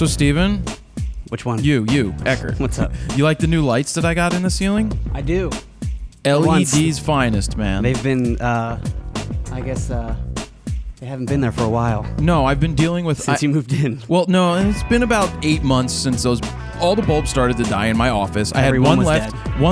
So, Steven. Which one? You, Eckert. What's up? You like the new lights that I got in the ceiling? I do. LED's finest, man. They've been, I guess, they haven't been there for a while. No, I've been dealing with... Since you moved in. Well, no, it's been about 8 months since all the bulbs started to die in my office. I had one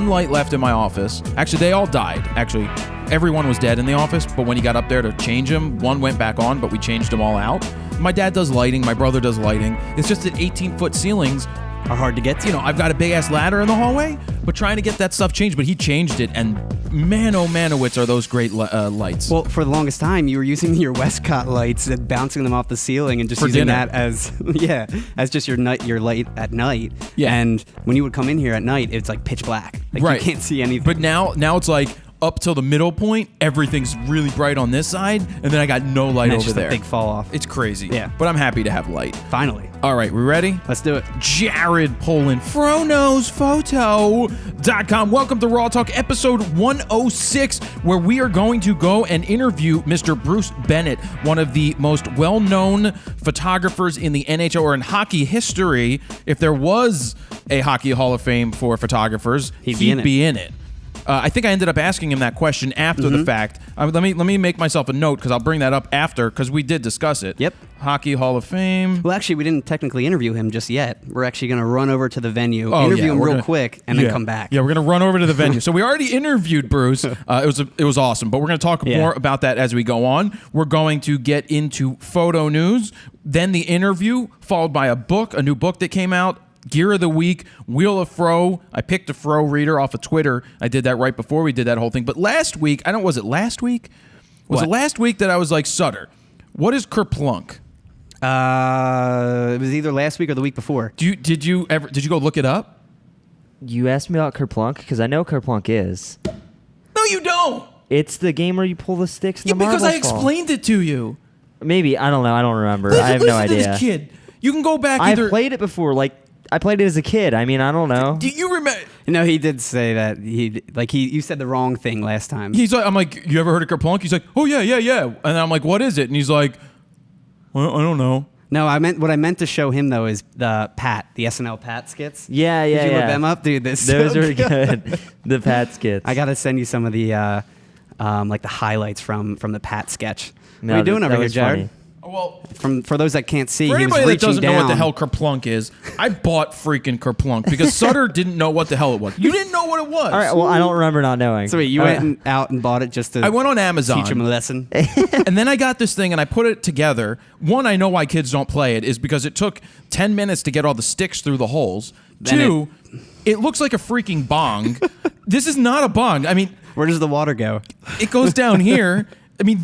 light left in my office. Actually, they all died. Actually, everyone was dead in the office, but when he got up there to change them, one went back on, but we changed them all out. My dad does lighting. My brother does lighting. It's just that 18-foot ceilings are hard to get to. You know, I've got a big-ass ladder in the hallway, but trying to get that stuff changed, but he changed it, and man, oh, manowitz, are those great lights. Well, for the longest time, you were using your Westcott lights and bouncing them off the ceiling and just for using dinner. that as just your light at night. Yeah. And when you would come in here at night, it's like pitch black. Like right. You can't see anything. But now it's like up till the middle point, everything's really bright on this side, and then I got no light and over just there. A big fall off. It's crazy. Yeah. But I'm happy to have light. Finally. All right, we ready? Let's do it. Jared Poland, FroKnowsPhoto.com. Welcome to Raw Talk, episode 106, where we are going to go and interview Mr. Bruce Bennett, one of the most well-known photographers in the NHL or in hockey history. If there was a Hockey Hall of Fame for photographers, he'd be in it. I think I ended up asking him that question after the fact. Let me make myself a note because I'll bring that up after because we did discuss it. Yep. Hockey Hall of Fame. Well, actually, we didn't technically interview him just yet. We're actually going to run over to the venue, interview him real quick, and then come back. Yeah, we're going to run over to the venue. So we already interviewed Bruce. It was awesome, but we're going to talk more about that as we go on. We're going to get into photo news, then the interview, followed by a new book that came out. Gear of the week, Wheel of Fro. I picked a Fro reader off of Twitter. I did that right before we did that whole thing. But last week, was it last week? Was it last week that I was like, Sutter, what is Kerplunk? It was either last week or the week before. Did you go look it up? You asked me about Kerplunk because I know Kerplunk is. No, you don't. It's the game where you pull the sticks and the marbles because I explained it to you. Maybe. I don't know. I don't remember. Listen, I have no idea. To this kid. You can go back. I've played it before. I played it as a kid. I mean, I don't know. Do you remember? No, he did say that you said the wrong thing last time. I'm like, you ever heard of Kerplunk? He's like, oh yeah. And I'm like, what is it? And he's like, well, I don't know. No, what I meant to show him though is the SNL Pat skits. Yeah. Did you look them up, dude? Those are good. The Pat skits. I gotta send you some of the the highlights from the Pat sketch. No, what are you doing over here, Jared? Funny. Well, for those that can't see, for he was anybody that reaching doesn't down. know what the hell Kerplunk is, I bought freaking Kerplunk because Sutter didn't know what the hell it was. You didn't know what it was. All right. Well, I don't remember not knowing. So wait, you went out and bought it just to? I went on Amazon. Teach him a lesson. And then I got this thing and I put it together. One, I know why kids don't play it is because it took 10 minutes to get all the sticks through the holes. Two, it looks like a freaking bong. This is not a bong. I mean, where does the water go? It goes down here. I mean,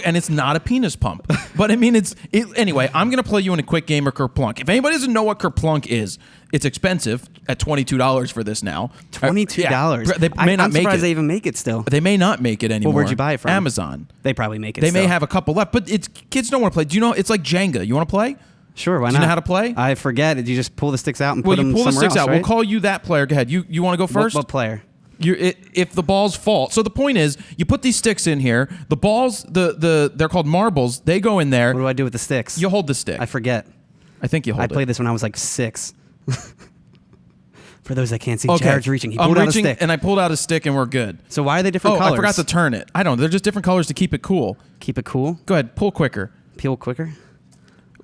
and it's not a penis pump. But I mean, anyway, I'm going to play you in a quick game of Kerplunk. If anybody doesn't know what Kerplunk is, it's expensive at $22 for this now. $22? They may not I'm make surprised it. they even make it still. They may not make it anymore. Well, where'd you buy it from? Amazon. They probably make it They still. may have a couple left, but kids don't want to play. Do you know, it's like Jenga. You want to play? Sure, why not? Do you know how to play? I forget. Did you just pull the sticks out and put them somewhere else? Well, you pull the sticks out. Right? We'll call you that player. Go ahead. You want to go first? What player? If the balls fall. So the point is, you put these sticks in here. The balls, they're called marbles. They go in there. What do I do with the sticks? You hold the stick. I forget. I think you hold it. I played this when I was like 6. For those that can't see, Jared's reaching. He pulled out a stick. And I pulled out a stick, and we're good. So why are they different colors? I forgot to turn it. I don't know. They're just different colors to keep it cool. Keep it cool? Go ahead. Pull quicker. Peel quicker?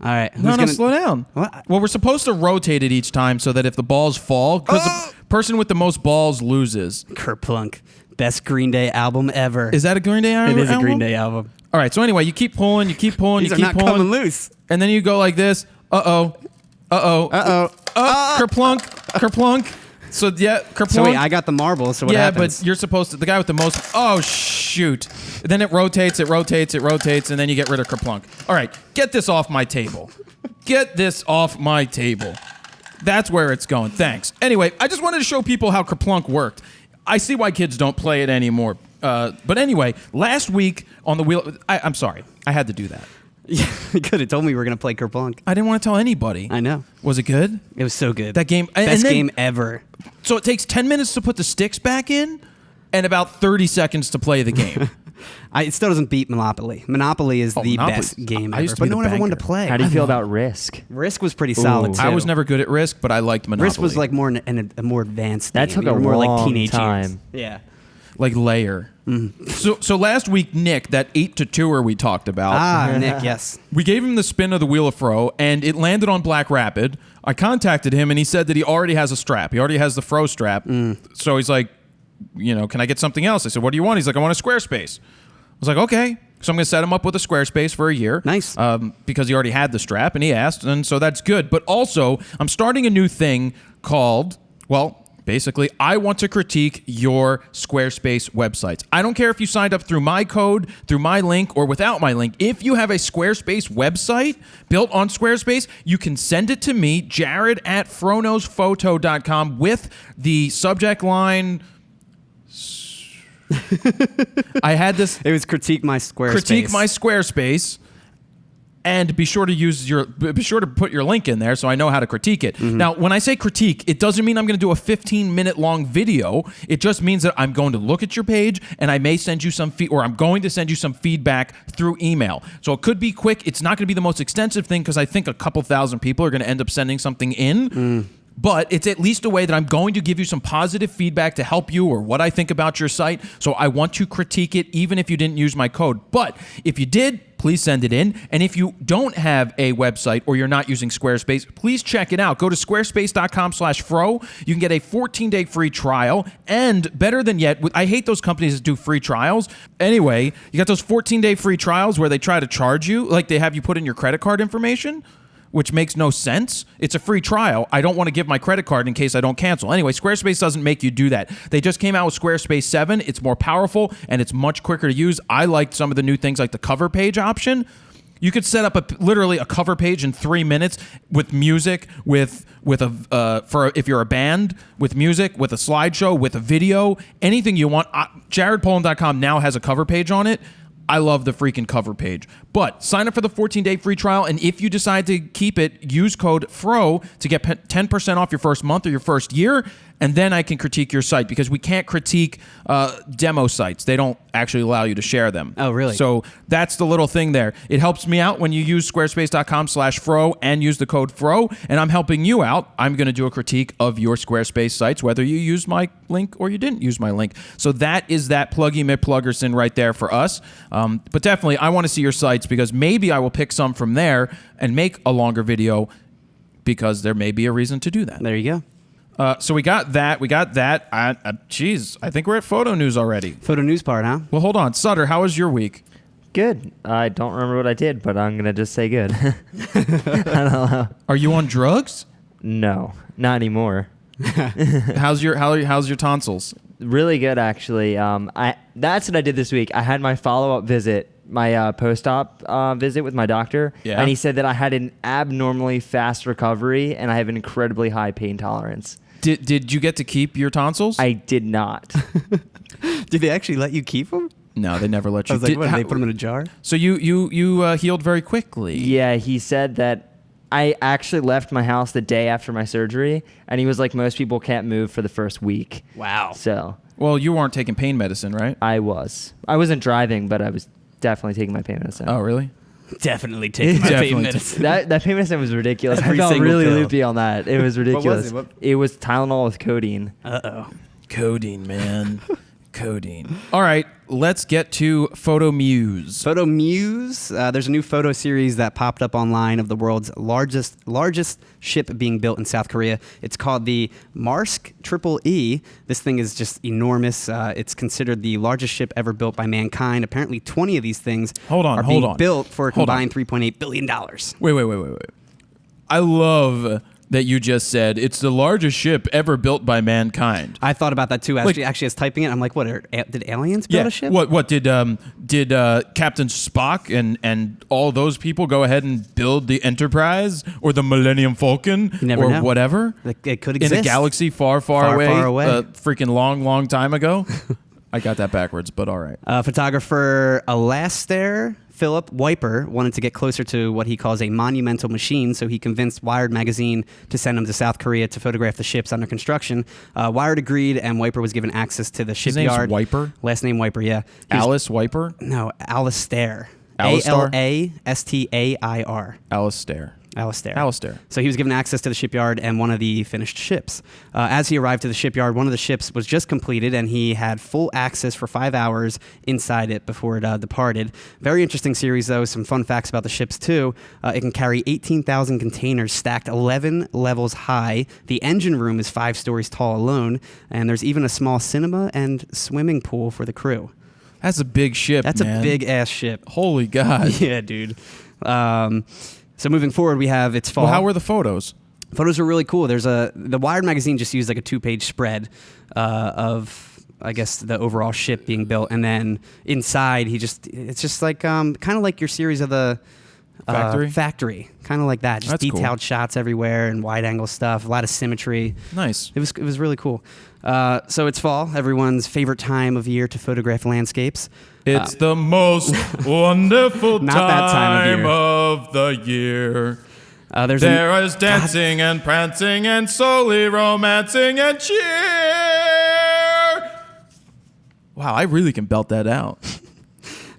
All right. No, slow down. What? Well, we're supposed to rotate it each time so that if the balls fall, because the person with the most balls loses. Kerplunk. Best Green Day album ever. Is that a Green Day album? It is a Green Day album. All right. So anyway, you keep pulling, These are not coming loose. And then you go like this. Kerplunk. So yeah, Kerplunk. So wait, I got the marbles. So what happens? But you're supposed to. The guy with the most. Oh shoot! Then it rotates, and then you get rid of Kerplunk. All right, get this off my table. Get this off my table. That's where it's going. Thanks. Anyway, I just wanted to show people how Kerplunk worked. I see why kids don't play it anymore. But anyway, last week on the wheel. I'm sorry, I had to do that. Yeah, you could have told me we were going to play Kerplunk. I didn't want to tell anybody. I know. Was it good? It was so good. That game. Best game ever. So it takes 10 minutes to put the sticks back in and about 30 seconds to play the game. It still doesn't beat Monopoly. Monopoly is the best game ever, but no one ever wanted to play. How do you feel about Risk? Risk was pretty solid, too. I was never good at Risk, but I liked Monopoly. Risk was like more a more advanced That game. took a more long like teenage time. years. Yeah. Like Layer. So last week, Nick, that 8-2er we talked about. Nick, yes. We gave him the spin of the Wheel of Fro, and it landed on Black Rapid. I contacted him, and he said that he already has a strap. He already has the Fro strap. So he's like, can I get something else? I said, what do you want? He's like, I want a Squarespace. I was like, okay. So I'm going to set him up with a Squarespace for a year. Nice. Because he already had the strap, and he asked, and so that's good. But also, I'm starting a new thing called, basically, I want to critique your Squarespace websites. I don't care if you signed up through my code, through my link, or without my link. If you have a Squarespace website built on Squarespace, you can send it to me, jared@fronosphoto.com, with the subject line... I had this... It was critique my Squarespace. Critique my Squarespace. And be sure to put your link in there so I know how to critique it. Now, when I say critique, it doesn't mean I'm going to do a 15-minute long video. It just means that I'm going to look at your page and I may send you some I'm going to send you some feedback through email. So it could be quick. It's not going to be the most extensive thing because I think a couple thousand people are going to end up sending something in. But it's at least a way that I'm going to give you some positive feedback to help you or what I think about your site. So I want to critique it even if you didn't use my code. But if you did, please send it in. And if you don't have a website or you're not using Squarespace, please check it out. Go to squarespace.com/fro. You can get a 14-day free trial. And better than yet, I hate those companies that do free trials. Anyway, you got those 14-day free trials where they try to charge you, like they have you put in your credit card information, which makes no sense. It's a free trial. I don't want to give my credit card in case I don't cancel. Anyway, Squarespace doesn't make you do that. They just came out with Squarespace 7. It's more powerful, and it's much quicker to use. I liked some of the new things like the cover page option. You could set up literally a cover page in 3 minutes with music, for if you're a band, with music, with a slideshow, with a video, anything you want. JaredPolin.com now has a cover page on it. I love the freaking cover page. But sign up for the 14-day free trial, and if you decide to keep it, use code FRO to get 10% off your first month or your first year, and then I can critique your site because we can't critique demo sites. They don't actually allow you to share them. Oh, really? So that's the little thing there. It helps me out when you use squarespace.com/fro and use the code FRO, and I'm helping you out. I'm going to do a critique of your Squarespace sites, whether you use my link or you didn't use my link. So that is that Pluggy McPluggerson right there for us. But definitely, I want to see your sites because maybe I will pick some from there and make a longer video because there may be a reason to do that. There you go. So we got that. Geez, I think we're at photo news already. Photo news part, huh? Well, hold on. Sutter, how was your week? Good. I don't remember what I did, but I'm going to just say good. I don't know. Are you on drugs? No, not anymore. How's your tonsils? Really good, actually. That's what I did this week. I had my follow-up visit, my post-op visit with my doctor, and he said that I had an abnormally fast recovery and I have an incredibly high pain tolerance. Did you get to keep your tonsils? I did not. Did they actually let you keep them? No, they never let you. I was like, what, they put them in a jar? So you healed very quickly. Yeah, he said that I actually left my house the day after my surgery, and he was like, most people can't move for the first week. Wow. So. Well, you weren't taking pain medicine, right? I was. I wasn't driving, but I was definitely taking my pain medicine. Oh, really? Definitely taking my pain medicine. That pain medicine was ridiculous. Every I felt really pill. loopy on that. It was ridiculous. What was it was Tylenol with codeine. Uh-oh. Codeine, man. Codeine. All right, let's get to Photo Muse. Photo Muse. There's a new photo series that popped up online of the world's largest ship being built in South Korea. It's called the Marsk Triple E. This thing is just enormous. It's considered the largest ship ever built by mankind. Apparently, 20 of these things are being built for a combined $3.8 billion. Wait. I love that you just said it's the largest ship ever built by mankind. I thought about that too. Actually, as typing it, I'm like, what? Did aliens build a ship? What did Captain Spock and all those people go ahead and build the Enterprise or the Millennium Falcon or whatever? It could exist in a galaxy far away. A freaking long time ago. I got that backwards, but all right. Photographer Alastair Philip Wiper wanted to get closer to what he calls a monumental machine, so he convinced Wired magazine to send him to South Korea to photograph the ships under construction. Wired agreed, and Wiper was given access to the shipyard. His name's Wiper? Last name Wiper, yeah. Alice Wiper? No, Alastair. Alastair? Alastair. Alastair. So he was given access to the shipyard and one of the finished ships. As he arrived to the shipyard, one of the ships was just completed, and he had full access for 5 hours inside it before it departed. Very interesting series, though. Some fun facts about the ships, too. It can carry 18,000 containers stacked 11 levels high. The engine room is 5 stories tall alone, and there's even a small cinema and swimming pool for the crew. That's a big ship, That's man. a big-ass ship. Holy God. Yeah, dude. So moving forward, we have It's Fall. Well, how were the photos? Photos were really cool. The Wired magazine just used like a 2-page spread of, I guess, the overall ship being built, and then inside it's just like kind of like your series of the factory, kind of like that. Just That's detailed cool. shots everywhere and wide angle stuff, a lot of symmetry. Nice. It was really cool. So it's fall, everyone's favorite time of year to photograph landscapes. It's the most wonderful Not that time of the year. There is dancing and prancing and slowly romancing and cheer. Wow, I really can belt that out.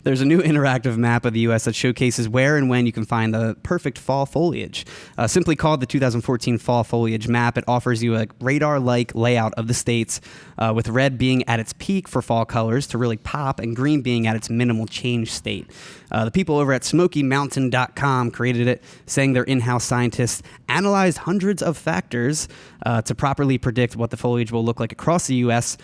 There's a new interactive map of the U.S. that showcases where and when you can find the perfect fall foliage. Simply called the 2014 Fall Foliage Map, it offers you a radar-like layout of the states, with red being at its peak for fall colors to really pop, and green being at its minimal change state. The people over at SmokyMountain.com created it, saying their in-house scientists analyzed hundreds of factors to properly predict what the foliage will look like across the U.S.,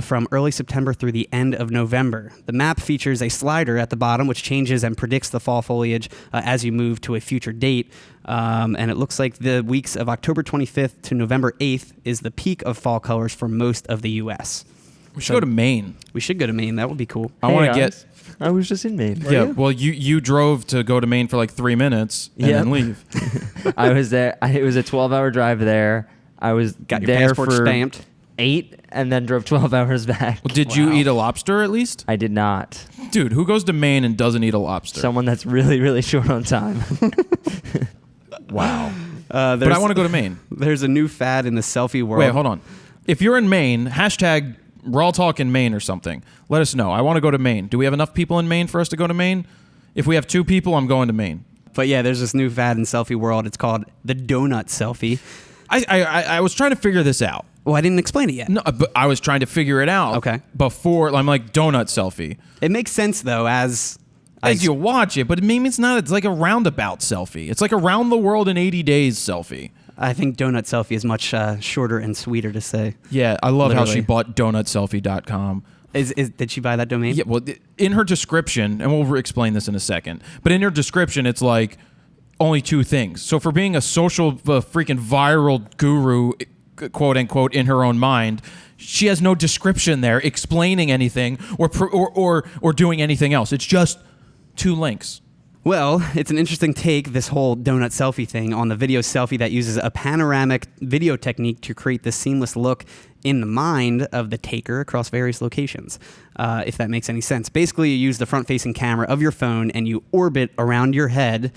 from early September through the end of November. The map features a slider at the bottom which changes and predicts the fall foliage as you move to a future date. And it looks like the weeks of October 25th to November 8th is the peak of fall colors for most of the U.S. We should go to Maine. We should go to Maine. That would be cool. I want to get... I was just in Maine. Yeah, well, you drove to go to Maine for like 3 minutes and then leave. I was there. It was a 12-hour drive there. I was Got your there passport for stamped. 8 and then drove 12 hours back. Well, did you eat a lobster at least? I did not. Dude, who goes to Maine and doesn't eat a lobster? Someone that's really, really short on time. Wow. But I want to go to Maine. There's a new fad in the selfie world. Wait, hold on. If you're in Maine, hashtag RAWtalk in Maine or something. Let us know. I want to go to Maine. Do we have enough people in Maine for us to go to Maine? If we have 2 people, I'm going to Maine. But yeah, there's this new fad in selfie world. It's called the donut selfie. I was trying to figure this out. Well, I didn't explain it yet. No, but I was trying to figure it out. Okay. Before, I'm like, donut selfie. It makes sense, though, as you watch it, but maybe it's not. It's like a roundabout selfie. It's like a round the world in 80 days selfie. I think donut selfie is much shorter and sweeter to say. Yeah, I love how she Literally. bought donutselfie.com. Did she buy that domain? Yeah, well, in her description, and we'll explain this in a second, but in her description, it's like only 2 things. So for being a social freaking viral guru, quote unquote, in her own mind, she has no description there explaining anything or doing anything else. It's just 2 links. Well, it's an interesting take, this whole donut selfie thing, on the video selfie that uses a panoramic video technique to create this seamless look in the mind of the taker across various locations, if that makes any sense. Basically, you use the front-facing camera of your phone and you orbit around your head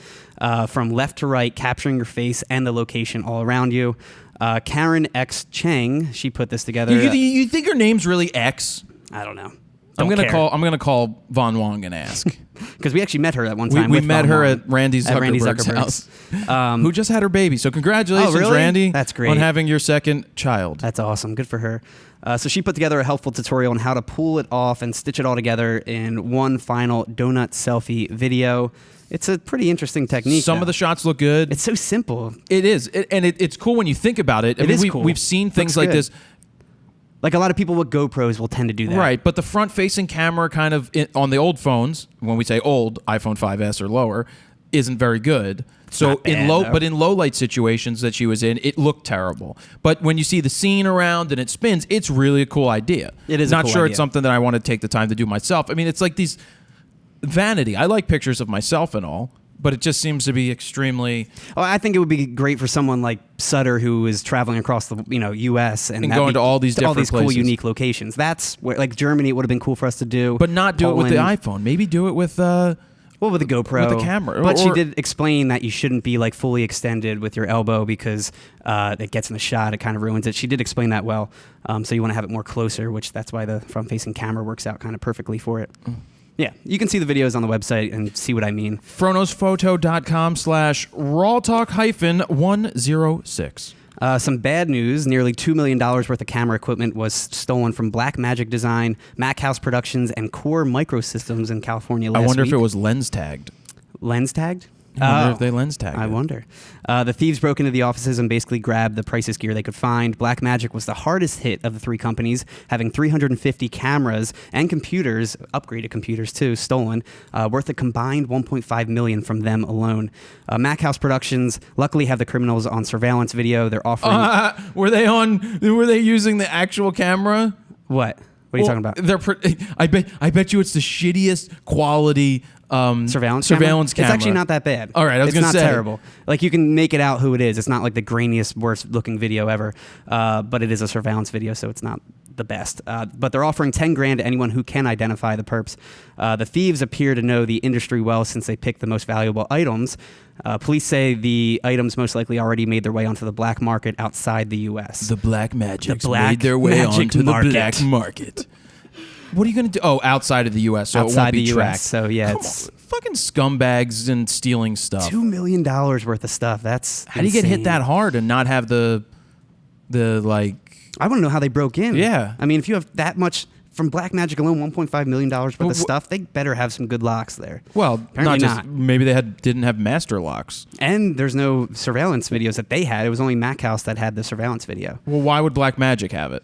from left to right, capturing your face and the location all around you. Karen X. Chang, she put this together. You think her name's really X? I don't know. I'm gonna call Von Wong and ask, because we actually met her at one time. We with met Von her Wong at Randy Zuckerberg's house, who just had her baby. So congratulations, Oh, really? Randy. That's great. On having your second child. That's awesome. Good for her. So she put together a helpful tutorial on how to pull it off and stitch it all together in one final donut selfie video. It's a pretty interesting technique. Some of the shots look good. It's so simple. It is, it's cool when you think about it. It is cool. We've seen things Looks like good. this. Like a lot of people with GoPros will tend to do that. Right, but the front-facing camera kind of on the old phones, when we say old, iPhone 5S or lower, isn't very good. So not bad, though. in low light situations that she was in, it looked terrible. But when you see the scene around and it spins, it's really a cool idea. It is a Not cool sure idea. it's something that I want to take the time to do myself. I mean, it's like these vanity. I like pictures of myself and all, but it just seems to be extremely. Oh, I think it would be great for someone like Sutter, who is traveling across the U.S. and going to all these different cool, places. unique locations. That's where, like Germany, it would have been cool for us to do. But not do Poland. it with the iPhone. Maybe do it with. Well, with the GoPro. With the camera. But she did explain that you shouldn't be like fully extended with your elbow because it gets in the shot. It kind of ruins it. She did explain that well. So you want to have it more closer, which that's why the front-facing camera works out kind of perfectly for it. Yeah, you can see the videos on the website and see what I mean. Fronosphoto.com/RAWtalk-106. Some bad news. Nearly $2 million worth of camera equipment was stolen from Blackmagic Design, Mac House Productions, and Core Microsystems in California last week. I wonder if it was lens tagged. Lens tagged? I wonder if they lens tagged I wonder. The thieves broke into the offices and basically grabbed the priciest gear they could find. Blackmagic was the hardest hit of the three companies, having 350 cameras and computers, upgraded computers too, stolen, worth a combined $1.5 million from them alone. Mac House Productions luckily have the criminals on surveillance video. They're offering. Were they using the actual camera? What? What are you talking about? I bet you it's the shittiest quality surveillance camera. It's actually not that bad. All right, I was going to say. It's not terrible. Like, you can make it out who it is. It's not like the grainiest, worst looking video ever, but it is a surveillance video, so it's not the best. But they're offering $10,000 to anyone who can identify the perps. The thieves appear to know the industry well since they picked the most valuable items. Police say the items most likely already made their way onto the black market outside the U.S. The black magics made their way onto the black market. What are you going to do? Oh, outside of the U.S., so outside it won't be the tracked. U.S., so yeah, it's fucking scumbags and stealing stuff. $2 million worth of stuff. That's how do you get hit that hard and not have the like? I want to know how they broke in. Yeah, I mean, if you have that much from Blackmagic alone, $1.5 million worth of stuff, they better have some good locks there. Well, apparently not. Maybe they didn't have master locks. And there's no surveillance videos that they had. It was only Mac House that had the surveillance video. Well, why would Blackmagic have it?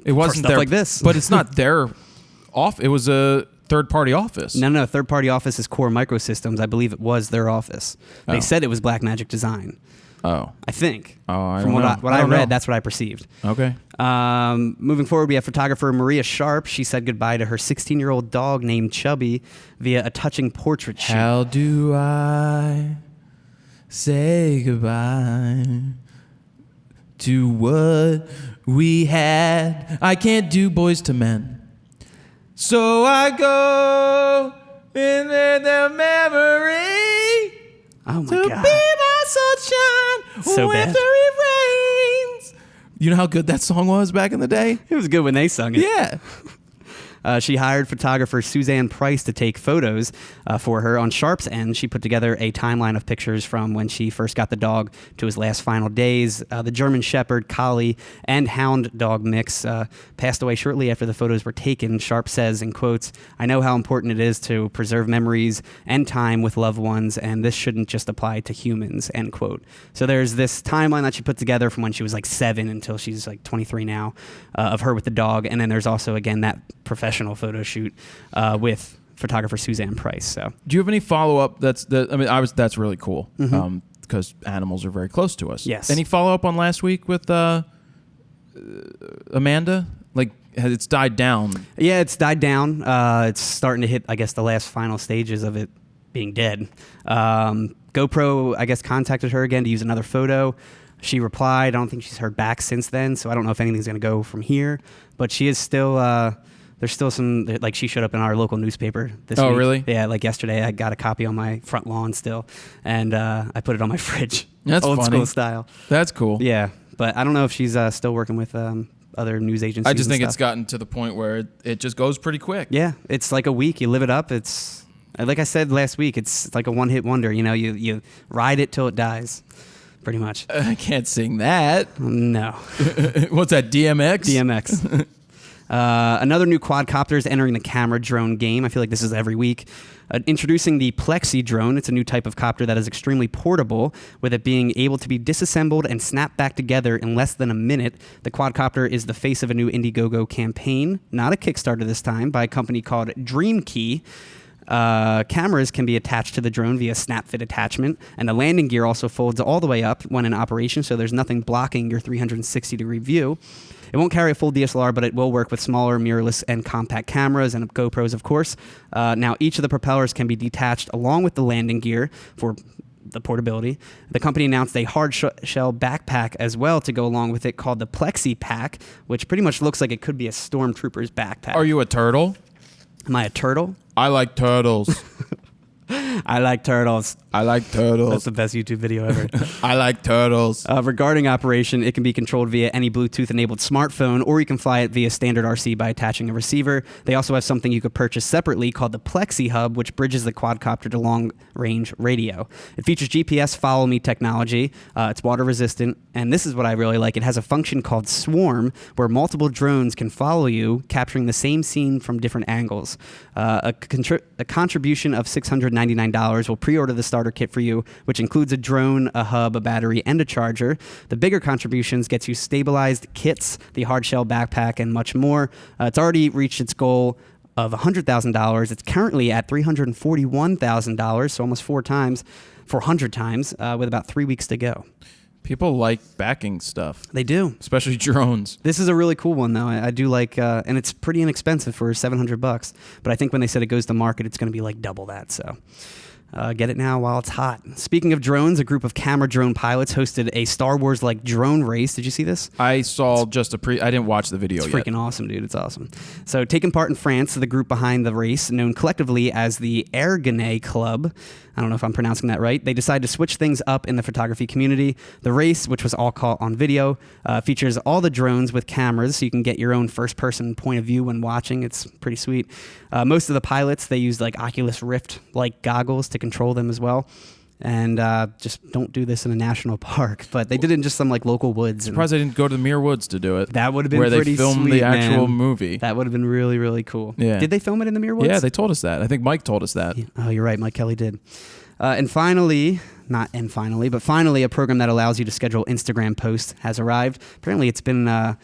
It wasn't stuff like this, but it's not their off. It was a third-party office. No. Third-party office is Core Microsystems. I believe it was their office. They said it was Blackmagic Design. Oh, I think. From what I read, that's what I perceived. Okay. Moving forward, we have photographer Maria Sharp. She said goodbye to her 16-year-old dog named Chubby via a touching portrait shoot. How do I say goodbye to what we had? I can't do Boys to Men, so I go in the memory. Oh my to God. Be my sunshine So when bad. it rains. You know how good that song was back in the day? It was good when they sung it. Yeah. She hired photographer Suzanne Price to take photos for her. On Sharp's end, she put together a timeline of pictures from when she first got the dog to his last final days. The German Shepherd, Collie, and Hound dog mix passed away shortly after the photos were taken. Sharp says, in quotes, "I know how important it is to preserve memories and time with loved ones, and this shouldn't just apply to humans," end quote. So there's this timeline that she put together from when she was like 7 until she's like 23 now of her with the dog. And then there's also, again, that professional photo shoot with photographer Suzanne Price. So, do you have any follow up? That's really cool because animals are very close to us. Yes. Any follow up on last week with Amanda? Like, it's died down. Yeah, it's died down. It's starting to hit, I guess, the last final stages of it being dead. GoPro, I guess, contacted her again to use another photo. She replied. I don't think she's heard back since then, so I don't know if anything's going to go from here. But she is still. There's still some, like, she showed up in our local newspaper this week. Oh, really? Yeah, like yesterday, I got a copy on my front lawn still, and I put it on my fridge. That's old funny. school style. That's cool. Yeah, but I don't know if she's still working with other news agencies. I just think and it's stuff. gotten to the point where it just goes pretty quick. Yeah, it's like a week. You live it up. It's like I said last week. It's like a one-hit wonder. You know, you ride it till it dies, pretty much. I can't sing that. No. What's that? DMX. DMX. Another new quadcopter is entering the camera drone game. I feel like this is every week. Introducing the Plexi drone. It's a new type of copter that is extremely portable, with it being able to be disassembled and snapped back together in less than a minute. The quadcopter is the face of a new Indiegogo campaign, not a Kickstarter this time, by a company called Dream Key. Cameras can be attached to the drone via snap fit attachment, and the landing gear also folds all the way up when in operation, so there's nothing blocking your 360-degree view. It won't carry a full DSLR, but it will work with smaller mirrorless and compact cameras and GoPros, of course. Now, each of the propellers can be detached along with the landing gear for the portability. The company announced a hard shell backpack as well to go along with it called the Plexi Pack, which pretty much looks like it could be a stormtrooper's backpack. Are you a turtle? Am I a turtle? I like turtles. I like turtles. I like turtles. That's the best YouTube video ever. I like turtles. Regarding operation, it can be controlled via any Bluetooth-enabled smartphone, or you can fly it via standard RC by attaching a receiver. They also have something you could purchase separately called the Plexi Hub, which bridges the quadcopter to long-range radio. It features GPS follow-me technology. It's water-resistant, and this is what I really like. It has a function called Swarm, where multiple drones can follow you, capturing the same scene from different angles. A contribution of $699 will pre-order the starter kit for you, which includes a drone, a hub, a battery, and a charger. The bigger contributions gets you stabilized kits, the hard shell backpack, and much more. It's already reached its goal of $100,000. It's currently at $341,000, so almost 400 times, with about 3 weeks to go. People like backing stuff. They do. Especially drones. This is a really cool one, though. I do like, and it's pretty inexpensive for $700. But I think when they said it goes to market, it's going to be like double that. So get it now while it's hot. Speaking of drones, a group of camera drone pilots hosted a Star Wars-like drone race. Did you see this? I saw I didn't watch the video yet. It's freaking awesome, dude. It's awesome. So taking part in France, the group behind the race, known collectively as the Ergonet Club, I don't know if I'm pronouncing that right, they decided to switch things up in the photography community. The race, which was all caught on video, features all the drones with cameras, so you can get your own first-person point of view when watching. It's pretty sweet. Most of the pilots, they used like Oculus Rift-like goggles to control them as well. And just don't do this in a national park. But they did it in just some like local woods. Surprised I didn't go to the Muir Woods to do it. That would have been where pretty they filmed sweet, the actual man. movie. That would have been really, really cool. Yeah. Did they film it in the Muir Woods? Yeah, they told us that. I think Mike told us that. Yeah. Oh, you're right. Mike Kelly did. And finally, but finally, a program that allows you to schedule Instagram posts has arrived. Apparently, it's been out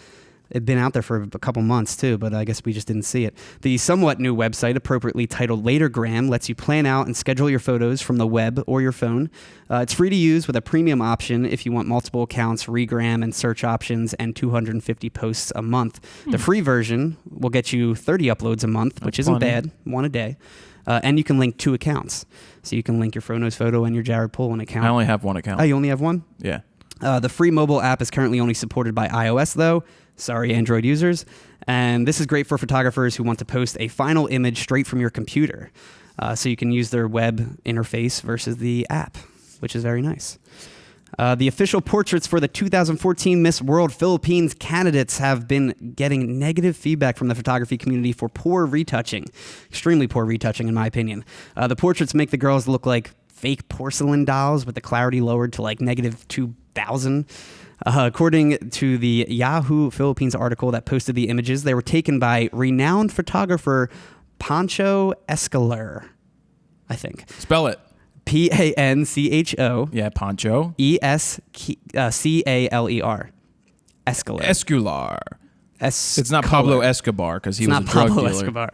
there for a couple months too, but I guess we just didn't see it. The somewhat new website, appropriately titled Latergram, lets you plan out and schedule your photos from the web or your phone. It's free to use with a premium option if you want multiple accounts, regram and search options, and 250 posts a month. The free version will get you 30 uploads a month, which isn't bad, one a day. And you can link 2 accounts. So you can link your Phonos photo and your Jared Pullen account. I only have one account. Oh, you only have one? Yeah. The free mobile app is currently only supported by iOS, though. Sorry, Android users. And this is great for photographers who want to post a final image straight from your computer. So you can use their web interface versus the app, which is very nice. The official portraits for the 2014 Miss World Philippines candidates have been getting negative feedback from the photography community for poor retouching. Extremely poor retouching, in my opinion. The portraits make the girls look like fake porcelain dolls with the clarity lowered to like -2,000. According to the Yahoo Philippines article that posted the images, they were taken by renowned photographer Pancho Escaler, I think. Spell it. Pancho. Yeah, Pancho. Escaler. Escaler. Escular. It's not Pablo Escobar because he was a drug dealer. Escobar.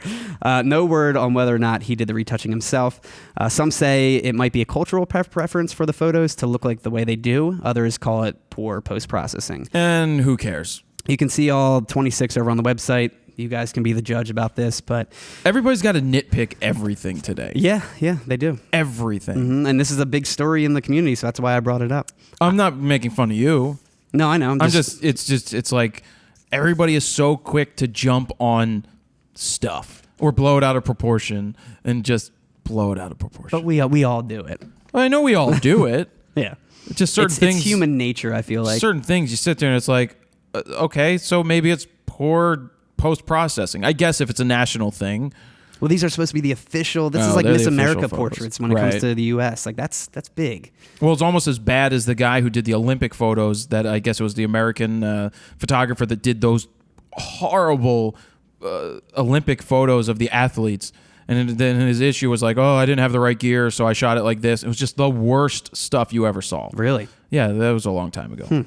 No word on whether or not he did the retouching himself. Some say it might be a cultural preference for the photos to look like the way they do. Others call it poor post-processing. And who cares? You can see all 26 over on the website. You guys can be the judge about this, but everybody's got to nitpick everything today. Yeah, they do. Everything. Mm-hmm. And this is a big story in the community, so that's why I brought it up. I'm not making fun of you. No, I know. It's like everybody is so quick to jump on stuff or blow it out of proportion and just blow it out of proportion. But we all do it. I know we all do it. Yeah. It's just certain things. It's human nature, I feel like. Certain things you sit there and it's like, okay, so maybe it's poor post-processing. I guess if it's a national thing. Well, these are supposed to be the official. This is like Miss America portraits when it comes to the U.S. Like that's big. Well, it's almost as bad as the guy who did the Olympic photos. That I guess it was the American photographer that did those horrible Olympic photos of the athletes. And then his issue was like, oh, I didn't have the right gear, so I shot it like this. It was just the worst stuff you ever saw. Really? Yeah, that was a long time ago.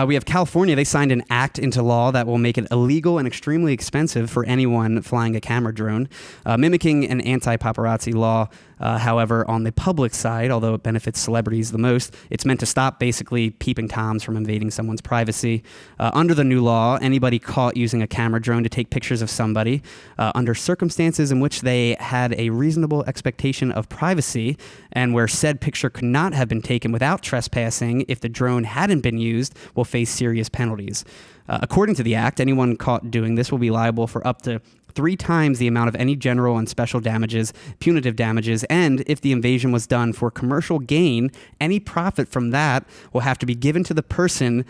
We have California. They signed an act into law that will make it illegal and extremely expensive for anyone flying a camera drone, mimicking an anti-paparazzi law. However, on the public side, although it benefits celebrities the most, it's meant to stop basically peeping Toms from invading someone's privacy. Under the new law, anybody caught using a camera drone to take pictures of somebody under circumstances in which they had a reasonable expectation of privacy and where said picture could not have been taken without trespassing if the drone hadn't been used will face serious penalties. According to the act, anyone caught doing this will be liable for up to 3 times the amount of any general and special damages, punitive damages, and if the invasion was done for commercial gain, any profit from that will have to be given to the person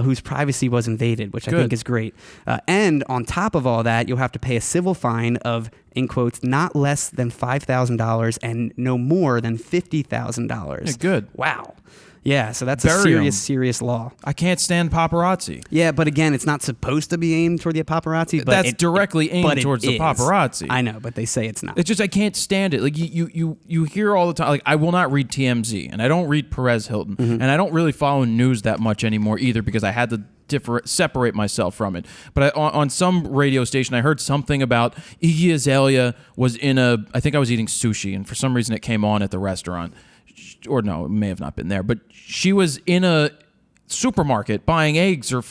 whose privacy was invaded, which I think is great. And on top of all that, you'll have to pay a civil fine of, in quotes, not less than $5,000 and no more than $50,000. Yeah, good. Wow. Yeah, so that's a serious law. I can't stand paparazzi. Yeah, but again, it's not supposed to be aimed toward the paparazzi. But that's directly aimed towards the paparazzi. I know, but they say it's not. It's just I can't stand it. Like you hear all the time. Like I will not read TMZ, and I don't read Perez Hilton, and I don't really follow news that much anymore either because I had to separate myself from it. But on some radio station, I heard something about Iggy Azalea was in I think I was eating sushi, and for some reason it came on at the restaurant. Or no, it may have not been there, but she was in a supermarket buying eggs or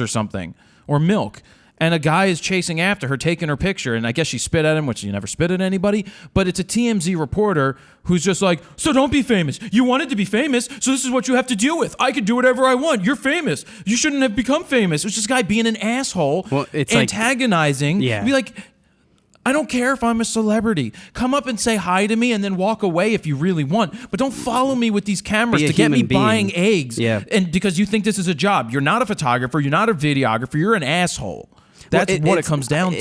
something, or milk, and a guy is chasing after her, taking her picture, and I guess she spit at him, which you never spit at anybody, but it's a TMZ reporter who's just like, so don't be famous. You wanted to be famous, so this is what you have to deal with. I can do whatever I want. You're famous. You shouldn't have become famous. It's this guy being an asshole, it's antagonizing. Yeah. Be like, I don't care if I'm a celebrity. Come up and say hi to me and then walk away if you really want. But don't follow me with these cameras to get me buying eggs. Yeah. And because you think this is a job. You're not a photographer. You're not a videographer. You're an asshole. That's what it comes down to.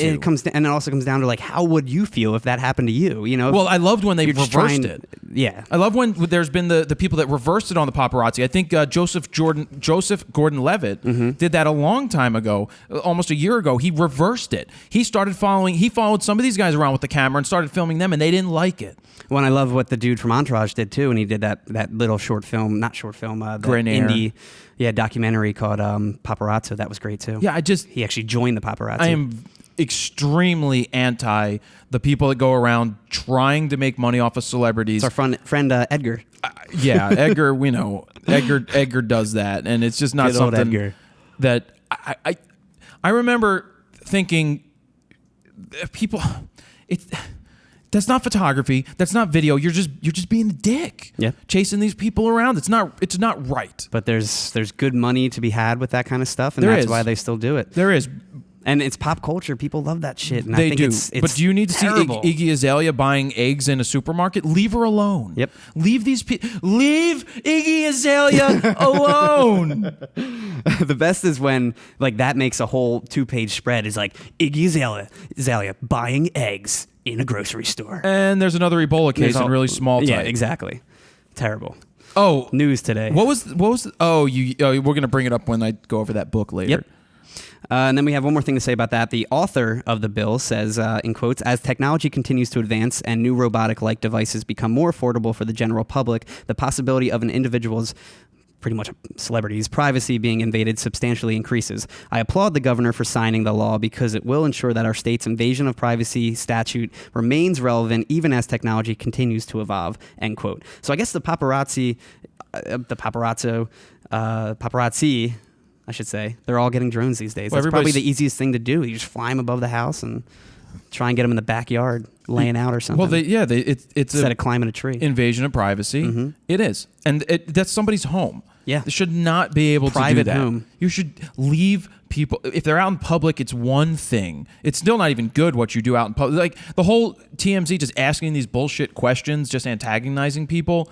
And it also comes down to, like, how would you feel if that happened to you? You know? Well, I loved when they reversed it. Yeah. I love when there's been the people that reversed it on the paparazzi. I think Joseph Gordon-Levitt did that a long time ago, almost a year ago. He reversed it. He followed some of these guys around with the camera and started filming them, and they didn't like it. Well, and I love what the dude from Entourage did too, and he did that little short film, not short film, the indie documentary called Paparazzo. That was great too. Yeah, he actually joined the paparazzi. I am extremely anti the people that go around trying to make money off of celebrities. It's our friend Edgar. Yeah, Edgar, we know. Edgar does that, and it's just not Good something old Edgar. that I remember thinking people that's not photography. That's not video. You're just being a dick. Yeah. Chasing these people around. It's not right. But there's good money to be had with that kind of stuff, and that's why they still do it. There is. And it's pop culture. People love that shit. And they I think do. It's but do you need to terrible. see Iggy Azalea buying eggs in a supermarket? Leave her alone. Yep. Leave Iggy Azalea alone. The best is when, like, that makes a whole 2-page spread. Is like Iggy Azalea buying eggs in a grocery store. And there's another Ebola case in really small type. Yeah, exactly. Terrible. Oh, news today. What was? We're gonna bring it up when I go over that book later. Yep. And then we have one more thing to say about that. The author of the bill says, in quotes, as technology continues to advance and new robotic-like devices become more affordable for the general public, the possibility of an individual's, pretty much celebrity's, privacy being invaded substantially increases. I applaud the governor for signing the law because it will ensure that our state's invasion of privacy statute remains relevant even as technology continues to evolve, end quote. So I guess the paparazzi, I should say, they're all getting drones these days. That's probably the easiest thing to do. You just fly them above the house and try and get them in the backyard laying out or something. Well, it's instead of climbing a tree. Invasion of privacy. Mm-hmm. It is, and that's somebody's home. Yeah, they should not be able to do that. Home. You should leave people. If they're out in public, it's one thing. It's still not even good what you do out in public. Like the whole TMZ just asking these bullshit questions, just antagonizing people.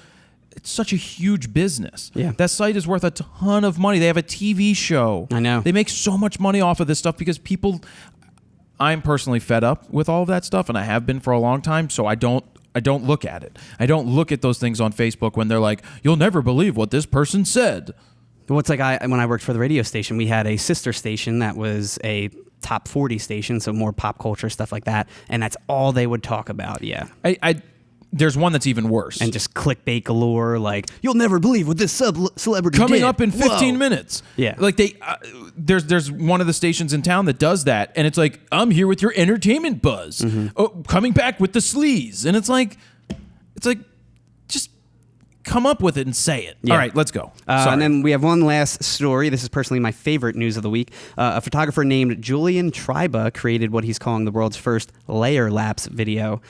It's such a huge business. Yeah. That site is worth a ton of money. They have a TV show. I know. They make so much money off of this stuff because people... I'm personally fed up with all of that stuff, and I have been for a long time, so I don't look at it. I don't look at those things on Facebook when they're like, you'll never believe what this person said. Well, it's like when I worked for the radio station, we had a sister station that was a top 40 station, so more pop culture, stuff like that, and that's all they would talk about, yeah. there's one that's even worse. And just clickbait galore, like, you'll never believe what this celebrity coming did. up in 15 minutes. Yeah. Like there's one of the stations in town that does that, and it's like, I'm here with your entertainment buzz. Oh, coming back with the sleaze. And it's like, just come up with it and say it. Yeah. All right, let's go. And then we have one last story. This is personally my favorite news of the week. A photographer named Julian Triba created what he's calling the world's first layer-lapse video.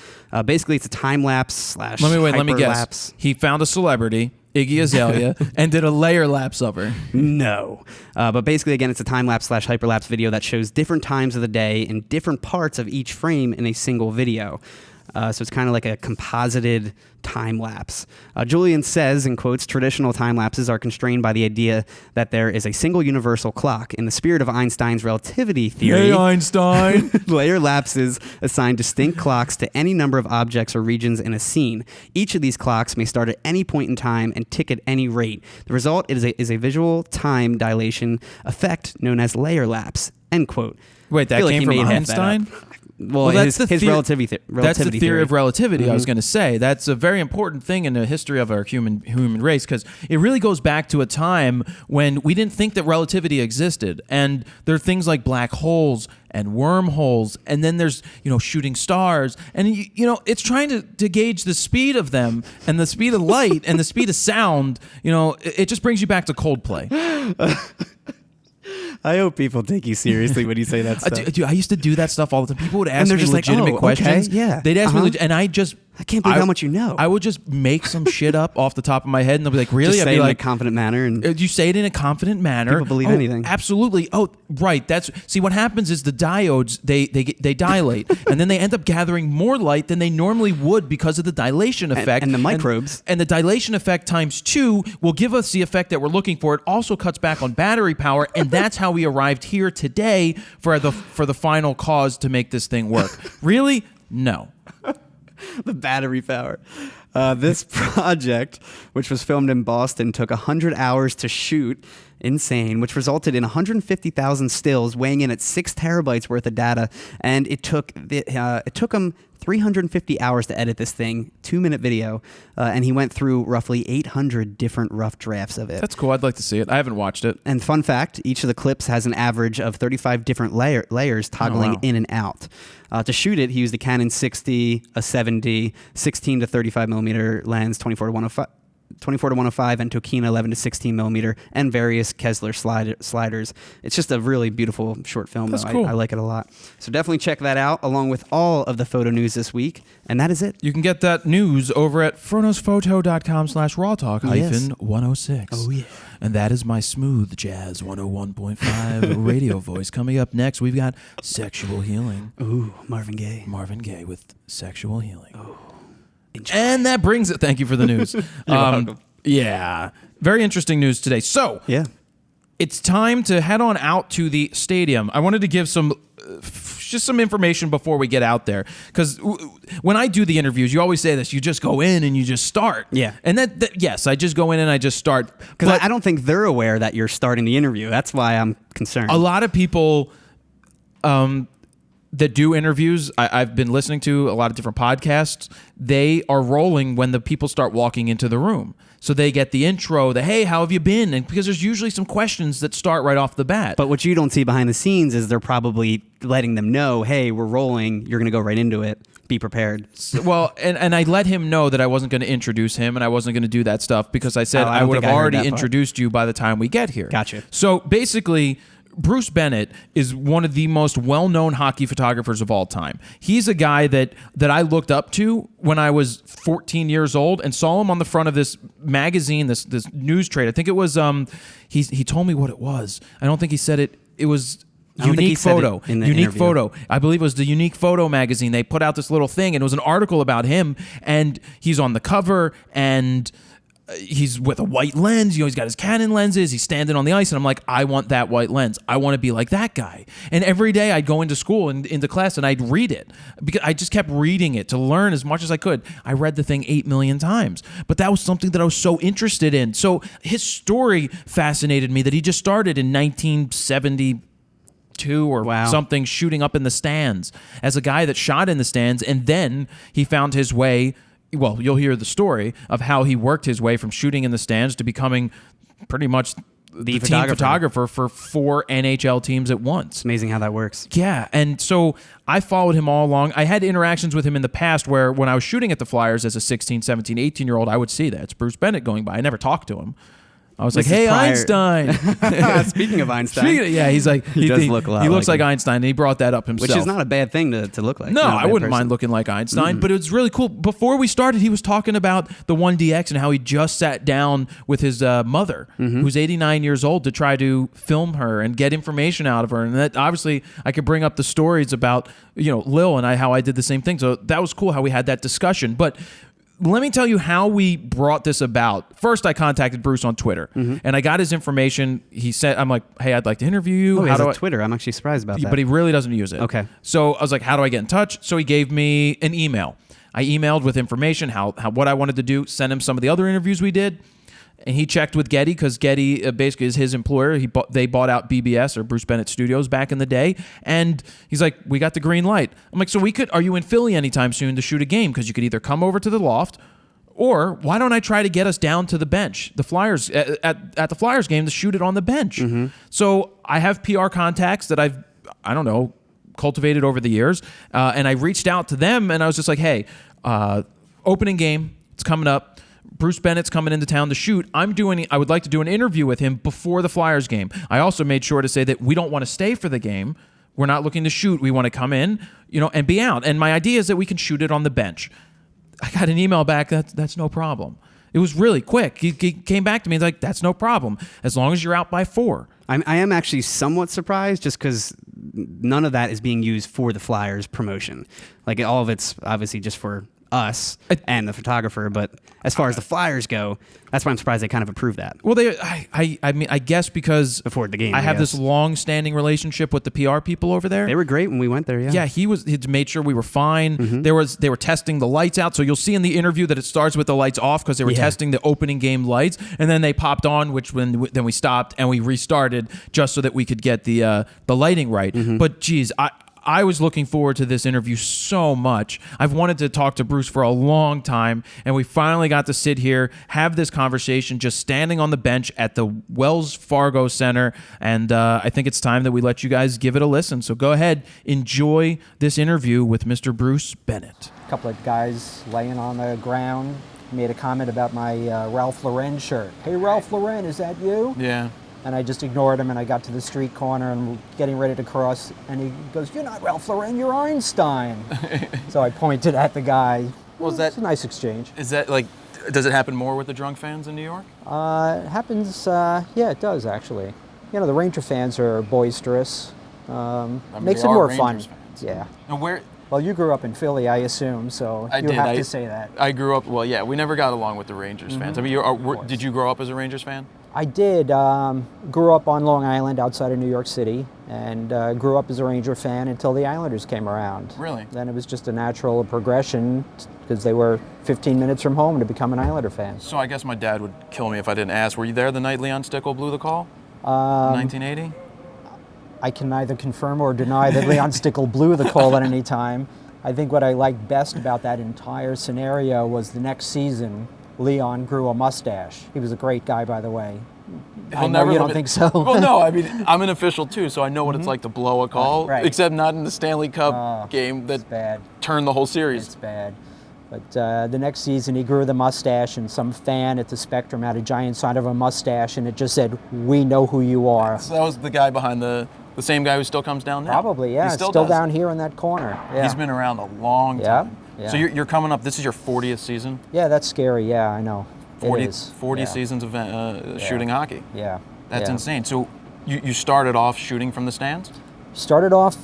Basically, it's a time-lapse / Let me guess. He found a celebrity, Iggy Azalea, and did a layer-lapse of her. No. But basically, again, it's a time-lapse / hyperlapse video that shows different times of the day in different parts of each frame in a single video. So it's kind of like a composited time lapse. Julian says, in quotes, traditional time lapses are constrained by the idea that there is a single universal clock. In the spirit of Einstein's relativity theory, Hey, Einstein. layer lapses assign distinct clocks to any number of objects or regions in a scene. Each of these clocks may start at any point in time and tick at any rate. The result is a visual time dilation effect known as layer lapse. End quote. Wait, that came from Einstein? Well, that's his relativity That's the theory of relativity. Mm-hmm. I was going to say that's a very important thing in the history of our human race, because it really goes back to a time when we didn't think that relativity existed, and there are things like black holes and wormholes, and then there's shooting stars, and it's trying to gauge the speed of them and the speed of light and the speed of sound. It just brings you back to Coldplay. I hope people take you seriously when you say that stuff. Dude, I used to do that stuff all the time. People would ask me just legitimate questions. Okay, yeah. They'd ask me, and I can't believe how much you know. I would just make some shit up off the top of my head, and they'll be like, "Really?" Just I'd say be it like, in a confident manner, and you say it in a confident manner. People believe anything. Absolutely. Oh, right. See, what happens is the diodes they dilate, and then they end up gathering more light than they normally would because of the dilation effect and the microbes. And the dilation effect times 2 will give us the effect that we're looking for. It also cuts back on battery power, and that's how we arrived here today for the final cause to make this thing work. Really? No. The battery power. This project, which was filmed in Boston, took 100 hours to shoot. Insane, which resulted in 150,000 stills weighing in at 6 terabytes worth of data, and it took him 350 hours to edit this thing, 2-minute video, and he went through roughly 800 different rough drafts of it. That's cool. I'd like to see it. I haven't watched it. And fun fact, each of the clips has an average of 35 different layers toggling in and out. To shoot it, he used a Canon 6D, a 7D, 16 to 35 millimeter lens, 24 to 105, and Tokina 11 to 16 millimeter, and various Kessler sliders. It's just a really beautiful short film. That's though. cool. I like it a lot. So definitely check that out, along with all of the photo news this week. And that is it. You can get that news over at fronosphoto.com/rawtalk-106. Oh, yeah. And that is my smooth jazz 101.5 radio voice. Coming up next, we've got Sexual Healing. Ooh, Marvin Gaye. Marvin Gaye with Sexual Healing. Oh, enjoy. And that brings it. Thank you for the news. You're welcome. Yeah. Very interesting news today. So, Yeah. it's time to head on out to the stadium. I wanted to give just some information before we get out there, because when I do the interviews, you always say this: you just go in and you just start. Yeah. And yes, I just go in and I just start. Because I don't think they're aware that you're starting the interview. That's why I'm concerned. A lot of people that do interviews, I've been listening to a lot of different podcasts. They are rolling when the people start walking into the room. So they get the intro, hey, how have you been? And because there's usually some questions that start right off the bat. But what you don't see behind the scenes is they're probably letting them know, hey, we're rolling. You're going to go right into it. Be prepared. Well, and I let him know that I wasn't going to introduce him and I wasn't going to do that stuff, because I said I would have already introduced you by the time we get here. Gotcha. So basically, Bruce Bennett is one of the most well-known hockey photographers of all time. He's a guy that I looked up to when I was 14 years old and saw him on the front of this magazine, this news trade. I think it was he told me what it was. I don't think he said it. It was Unique Photo. Unique Photo. I believe it was the Unique Photo magazine. They put out this little thing, and it was an article about him, and he's on the cover, and he's with a white lens. He's got his Canon lenses. He's standing on the ice, and I'm like, I want that white lens. I want to be like that guy. And every day I'd go into school and into class, and I'd read it, because I just kept reading it to learn as much as I could. I read the thing 8 million times, but that was something that I was so interested in. So his story fascinated me, that he just started in 1972 or something, shooting up in the stands as a guy that shot in the stands, and then he found his way well, you'll hear the story of how he worked his way from shooting in the stands to becoming pretty much the team photographer for 4 NHL teams at once. It's amazing how that works. Yeah, and so I followed him all along. I had interactions with him in the past where when I was shooting at the Flyers as a 16, 17, 18-year-old, I would see that. It's Bruce Bennett going by. I never talked to him. I was like, hey, Einstein. Speaking of Einstein. Yeah, he's like, he does look a lot he looks like him. Einstein, and he brought that up himself. Which is not a bad thing to look like. No, I wouldn't mind looking like Einstein, but it was really cool. Before we started, he was talking about the 1DX and how he just sat down with his mother, who's 89 years old, to try to film her and get information out of her. And that obviously, I could bring up the stories about, Lil and how I did the same thing. So that was cool how we had that discussion. But let me tell you how we brought this about. First, I contacted Bruce on Twitter, and I got his information. He said, I'm like, hey, I'd like to interview you. Oh, he has Twitter. I'm actually surprised about that. But he really doesn't use it. Okay. So I was like, how do I get in touch? So he gave me an email. I emailed with information, how what I wanted to do, send him some of the other interviews we did. And he checked with Getty because Getty basically is his employer. They bought out BBS or Bruce Bennett Studios back in the day. And he's like, we got the green light. I'm like, so are you in Philly anytime soon to shoot a game? Because you could either come over to the loft, or why don't I try to get us down to the bench, the Flyers at the Flyers game, to shoot it on the bench? So I have PR contacts that I've cultivated over the years, and I reached out to them, and I was just like, hey, opening game, it's coming up. Bruce Bennett's coming into town to shoot. I would like to do an interview with him before the Flyers game. I also made sure to say that we don't want to stay for the game. We're not looking to shoot. We want to come in, and be out. And my idea is that we can shoot it on the bench. I got an email back, that's no problem. It was really quick. He came back to me, like, that's no problem, as long as you're out by 4. I am actually somewhat surprised just because none of that is being used for the Flyers promotion. Like, all of it's obviously just for us and the photographer, but as far as the Flyers go, that's why I'm surprised they kind of approved that. Well, I guess because before the game, I have this long-standing relationship with the PR people over there. They were great when we went there. Yeah, he made sure we were fine. They were testing the lights out, so you'll see in the interview that it starts with the lights off because they were testing the opening game lights, and then they popped on, then we stopped and we restarted just so that we could get the lighting right. But geez, I was looking forward to this interview so much. I've wanted to talk to Bruce for a long time, and we finally got to sit here, have this conversation, just standing on the bench at the Wells Fargo Center, and I think it's time that we let you guys give it a listen. So go ahead, enjoy this interview with Mr. Bruce Bennett. A couple of guys laying on the ground made a comment about my Ralph Lauren shirt. Hey, Ralph Lauren, is that you? Yeah. And I just ignored him, and I got to the street corner and getting ready to cross, and he goes, "You're not Ralph Lauren, you're Einstein." So I pointed at the guy. Well, it's a nice exchange. Is that does it happen more with the drunk fans in New York? It happens, yeah, it does actually. The Ranger fans are boisterous. Makes it more fun. Fans. Yeah. And where? Well, you grew up in Philly, I assume, so you have to say that. I grew up, we never got along with the Rangers fans. I mean, did you grow up as a Rangers fan? I did. Grew up on Long Island outside of New York City, and grew up as a Ranger fan until the Islanders came around. Really? Then it was just a natural progression because they were 15 minutes from home to become an Islander fan. So I guess my dad would kill me if I didn't ask. Were you there the night Leon Stickle blew the call? 1980? I can neither confirm or deny that Leon Stickle blew the call at any time. I think what I liked best about that entire scenario was the next season, Leon grew a mustache. He was a great guy, by the way. I know you don't think so. Well, no, I mean, I'm an official too, so I know what it's like to blow a call, except not in the Stanley Cup game that turned the whole series. It's bad. But the next season, he grew the mustache, and some fan at the Spectrum had a giant sign of a mustache, and it just said, "We know who you are." So that was the guy behind the same guy who still comes down now? Probably, yeah. It's still down here in that corner. Yeah. He's been around a long time. Yeah. So you're coming up, this is your 40th season? Yeah, that's scary. Yeah, I know. 40 seasons of shooting hockey. Yeah. That's insane. So you started off shooting from the stands? Started off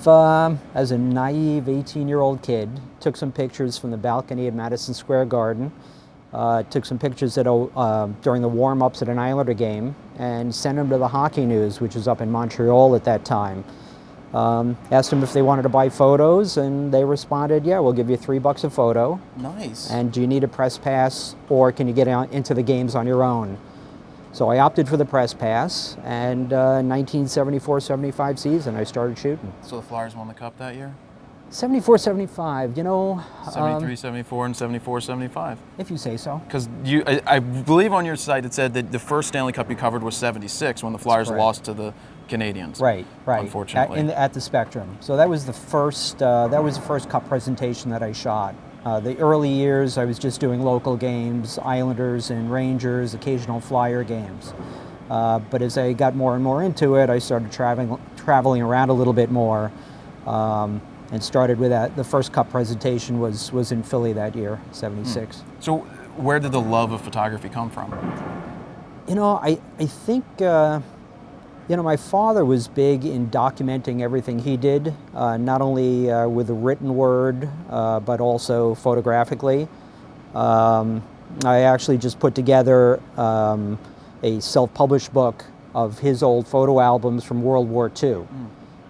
as a naive 18-year-old kid. Took some pictures from the balcony at Madison Square Garden. Took some pictures during the warm-ups at an Islander game and sent them to the Hockey News, which was up in Montreal at that time. Asked them if they wanted to buy photos, and they responded, "Yeah, we'll give you $3 a photo." Nice. And do you need a press pass, or can you get into the games on your own? So I opted for the press pass, and 1974-75 season, I started shooting. So the Flyers won the Cup that year? 74, 75, 73, 74, and 74, 75. If you say so. Because I believe on your site it said that the first Stanley Cup you covered was 76 when the Flyers lost to the Canadians. Right. Unfortunately. At the Spectrum. So that was the first Cup presentation that I shot. The early years I was just doing local games, Islanders and Rangers, occasional Flyer games. But as I got more and more into it, I started traveling around a little bit more. And started with that. The first Cup presentation was in Philly that year, 76. So where did the love of photography come from? I think, my father was big in documenting everything he did, not only with the written word, but also photographically. I actually just put together a self-published book of his old photo albums from World War II.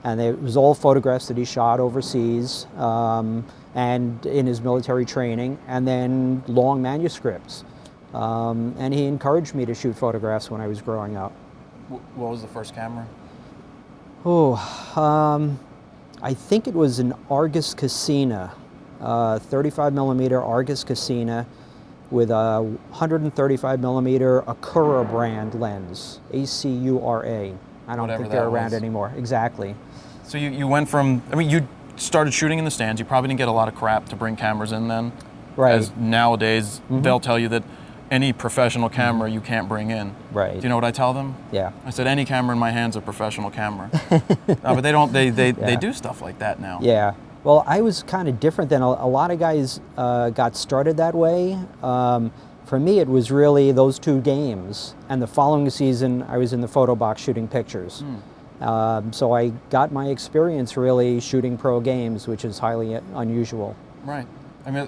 And it was all photographs that he shot overseas and in his military training, and then long manuscripts. And he encouraged me to shoot photographs when I was growing up. What was the first camera? I think it was an Argus Cassina, 35 millimeter Argus Cassina with a 135 millimeter Acura brand lens, ACURA. I don't think they're around anymore. Exactly. So you went from, you started shooting in the stands. You probably didn't get a lot of crap to bring cameras in then. Right. As nowadays, they'll tell you that any professional camera you can't bring in. Right. Do you know what I tell them? Yeah. I said, any camera in my hand's a professional camera. No, but they don't, they do stuff like that now. Yeah. Well, I was kind of different than a lot of guys got started that way. For me, it was really those two games. And the following season, I was in the photo box shooting pictures. So I got my experience really shooting pro games, which is highly unusual. Right.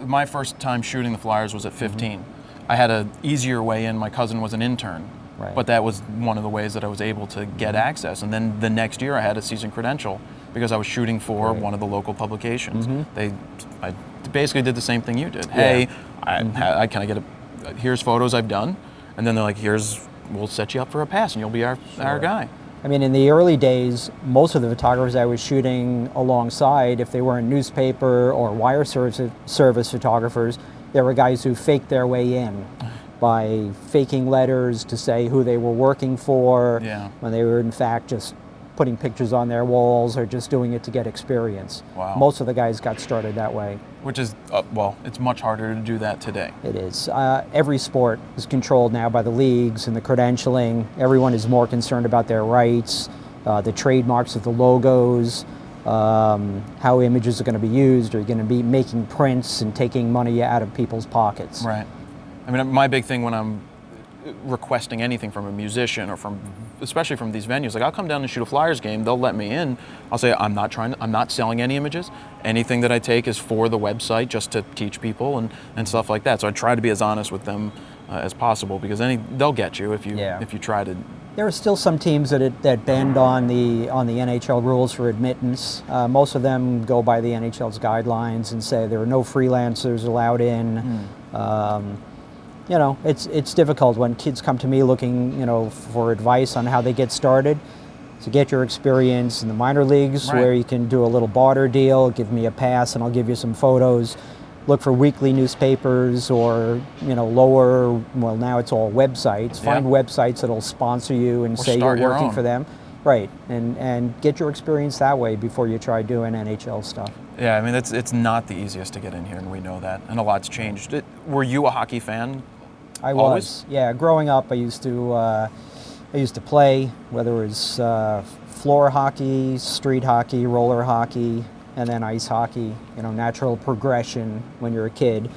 My first time shooting the Flyers was at 15. I had an easier way in. My cousin was an intern. Right. But that was one of the ways that I was able to get access. And then the next year I had a season credential because I was shooting for one of the local publications. I basically did the same thing you did. Hey, can I get here's photos I've done, and then they're like, we'll set you up for a pass and you'll be our guy. In the early days, most of the photographers I was shooting alongside, if they weren't newspaper or wire service photographers, there were guys who faked their way in by faking letters to say who they were working for, when they were in fact just putting pictures on their walls or just doing it to get experience. Wow. Most of the guys got started that way. Which is, it's much harder to do that today. It is. Every sport is controlled now by the leagues and the credentialing. Everyone is more concerned about their rights, the trademarks of the logos, how images are going to be used. Are you going to be making prints and taking money out of people's pockets? Right. My big thing when I'm requesting anything from a musician or especially from these venues, like I'll come down and shoot a Flyers game, they'll let me in. I'll say I'm not selling any images. Anything that I take is for the website just to teach people and stuff like that. So I try to be as honest with them as possible because they'll get you if you try to. There are still some teams that bend on the NHL rules for admittance. Most of them go by the NHL's guidelines and say there are no freelancers allowed in. It's difficult when kids come to me looking, for advice on how they get started. To get your experience in the minor leagues, where you can do a little barter deal, give me a pass and I'll give you some photos. Look for weekly newspapers or, lower, now it's all websites. Find websites that'll sponsor you and say you're working for them. Right, and get your experience that way before you try doing NHL stuff. Yeah, it's not the easiest to get in here, and we know that, and a lot's changed. Were you a hockey fan? I was. Yeah, growing up, I used to play, whether it was floor hockey, street hockey, roller hockey, and then ice hockey. Natural progression when you're a kid,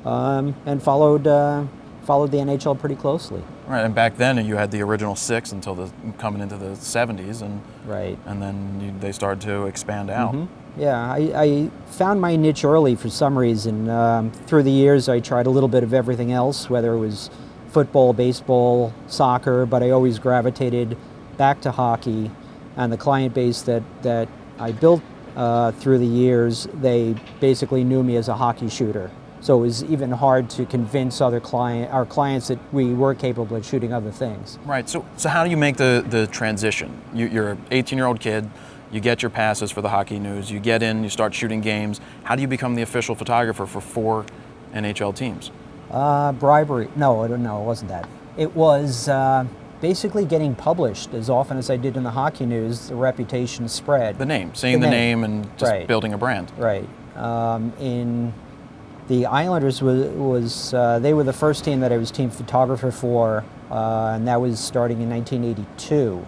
and followed the NHL pretty closely. Right, and back then you had the original 6 until coming into the 70s, and then they started to expand out. Yeah, I found my niche early for some reason. Through the years, I tried a little bit of everything else, whether it was football, baseball, soccer, but I always gravitated back to hockey. And the client base that I built through the years, they basically knew me as a hockey shooter. So it was even hard to convince our clients that we were capable of shooting other things. Right. So how do you make the transition? You're an 18-year-old kid. you get your passes for the Hockey News, you get in, you start shooting games. How do you become the official photographer for 4 NHL teams? Bribery. No, it wasn't that. It was basically getting published as often as I did in the Hockey News. The reputation spread. The name, saying the name and just building a brand. Right. In the Islanders was they were the first team that I was team photographer for, and that was starting in 1982.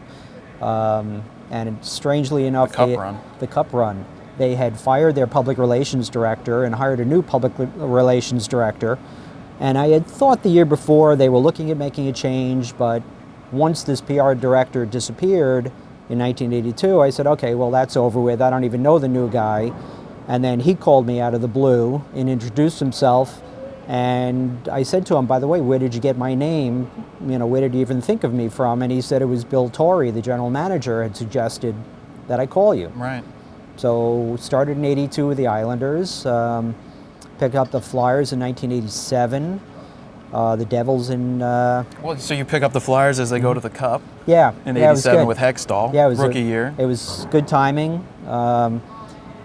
And strangely enough, the Cup run, they had fired their public relations director and hired a new public relations director. And I had thought the year before they were looking at making a change, but once this PR director disappeared in 1982, I said, okay, well, that's over with. I don't even know the new guy. And then he called me out of the blue and introduced himself. And I said to him, by the way, where did you get my name? You know, where did you even think of me from? And he said it was Bill Torrey, the general manager, had suggested that I call you. Right. So started in 82 with the Islanders, picked up the Flyers in 1987, the Devils in... Well, so you pick up the Flyers as they go to the Cup? Yeah. In 87 with Hextall, rookie year. It was good timing.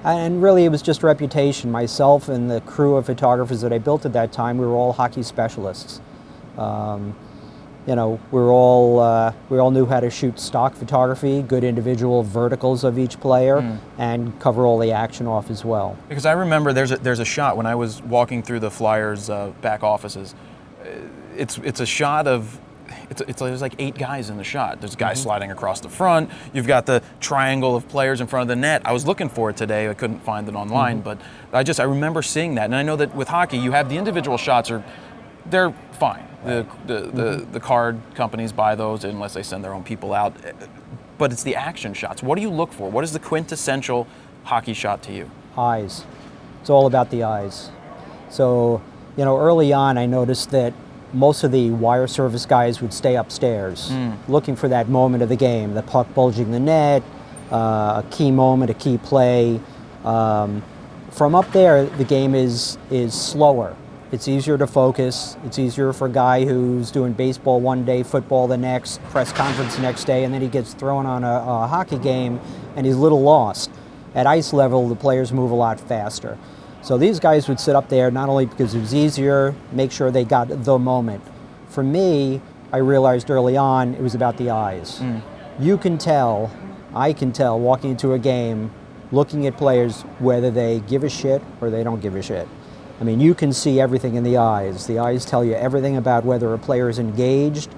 And really, it was just reputation. Myself and the crew of photographers that I built at that time, we were all hockey specialists. You know, we all knew how to shoot stock photography, good individual verticals of each player, and cover all the action off as well. Because I remember there's a shot when I was walking through the Flyers back offices. It's a shot of. There's like 8 guys in the shot. There's a guy sliding across the front. You've got the triangle of players in front of the net. I was looking for it today. I couldn't find it online, but I remember seeing that. And I know that with hockey, you have the individual shots they're fine. The card companies buy those unless they send their own people out. But it's the action shots. What do you look for? What is the quintessential hockey shot to you? Eyes. It's all about the eyes. So, you know, early on, I noticed that most of the wire service guys would stay upstairs looking for that moment of the game, the puck bulging the net, a key moment, a key play. From up there, the game is slower. It's easier to focus. It's easier for a guy who's doing baseball one day, football the next, press conference the next day, and then he gets thrown on a hockey game and he's a little lost. At ice level, the players move a lot faster. So these guys would sit up there not only because it was easier, make sure they got the moment. For me, I realized early on it was about the eyes. You can tell, I can tell, walking into a game, looking at players, whether they give a shit or they don't give a shit. I mean, you can see everything in the eyes. The eyes tell you everything about whether a player is engaged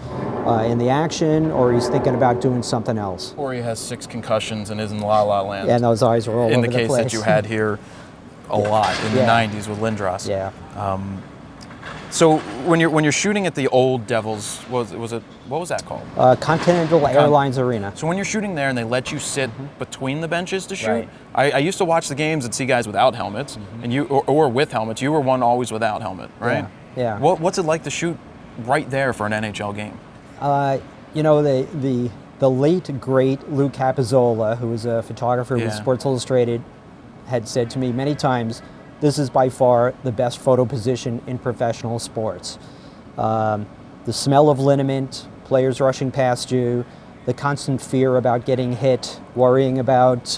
in the action or he's thinking about doing something else. Or he has 6 concussions and is in La La Land. Yeah, and those eyes are all over the place. In the case that you had here a lot in the 90s with Lindros. Yeah. So when you're shooting at the old Devils, what was that called? Continental Airlines Arena. So when you're shooting there and they let you sit between the benches to shoot, right. I used to watch the games and see guys without helmets, and you or with helmets. You were one always without helmet, right? Yeah. What's it like to shoot right there for an NHL game? You know, the late great Lou Capizzola, who was a photographer with Sports Illustrated, had said to me many times, this is by far the best photo position in professional sports. The smell of liniment, players rushing past you, the constant fear about getting hit, worrying about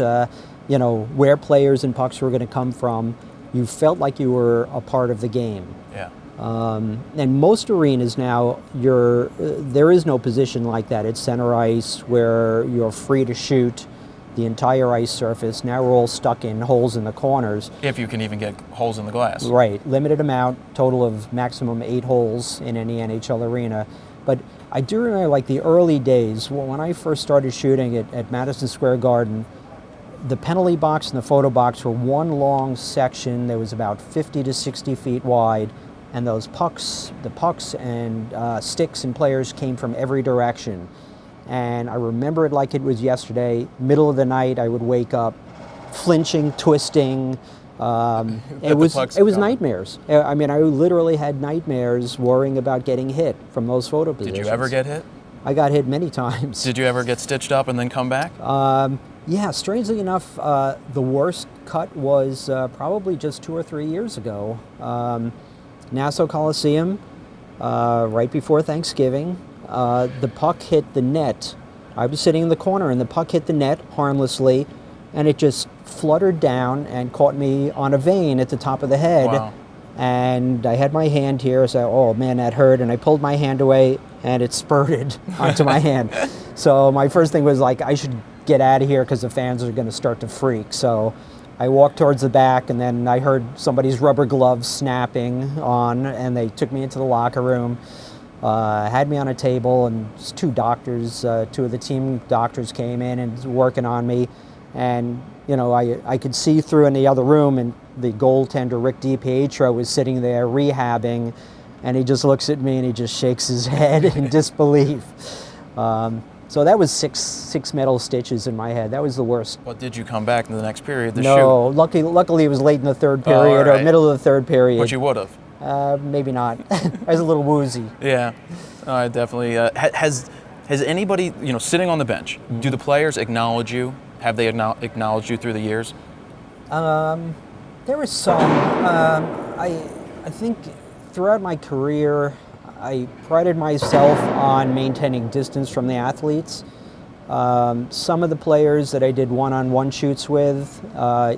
where players and pucks were going to come from. You felt like you were a part of the game. Yeah. And most arenas now, there is no position like that. It's center ice where you're free to shoot the entire ice surface. Now we're all stuck in holes in the corners. If you can even get holes in the glass. Right. Limited amount, total of maximum 8 holes in any NHL arena. But I do remember like the early days, when I first started shooting at Madison Square Garden, the penalty box and the photo box were one long section that was about 50 to 60 feet wide, and the pucks and sticks and players came from every direction. And I remember it like it was yesterday. Middle of the night, I would wake up, flinching, twisting. It was nightmares. I mean, I literally had nightmares worrying about getting hit from those photo positions. Did you ever get hit? I got hit many times. Did you ever get stitched up and then come back? Yeah, strangely enough, the worst cut was probably just 2 or 3 years ago. Nassau Coliseum, right before Thanksgiving. The puck hit the net. I was sitting in the corner and the puck hit the net harmlessly, and it just fluttered down and caught me on a vein at the top of the head. Wow. And I had my hand here, so oh man, that hurt. And I pulled my hand away, and it spurted onto my hand. So my first thing was like, I should get out of here because the fans are going to start to freak. So I walked towards the back, and then I heard somebody's rubber gloves snapping on, and they took me into the locker room, had me on a table, and just two doctors, two of the team doctors came in and was working on me. And you know, I could see through in the other room, and the goaltender Rick DiPietro was sitting there rehabbing, and he just looks at me and he just shakes his head in disbelief. So that was six metal stitches in my head. That was the worst. What, did you come back in the next period to No, shoot? luckily it was late in the third period, or middle of the third period. But you would have. Maybe not. I was a little woozy. Yeah, I definitely. Has anybody, you know, sitting on the bench, do the players acknowledge you? Have they acknowledged you through the years? There was some. I think throughout my career, I prided myself on maintaining distance from the athletes. Some of the players that I did one-on-one shoots with,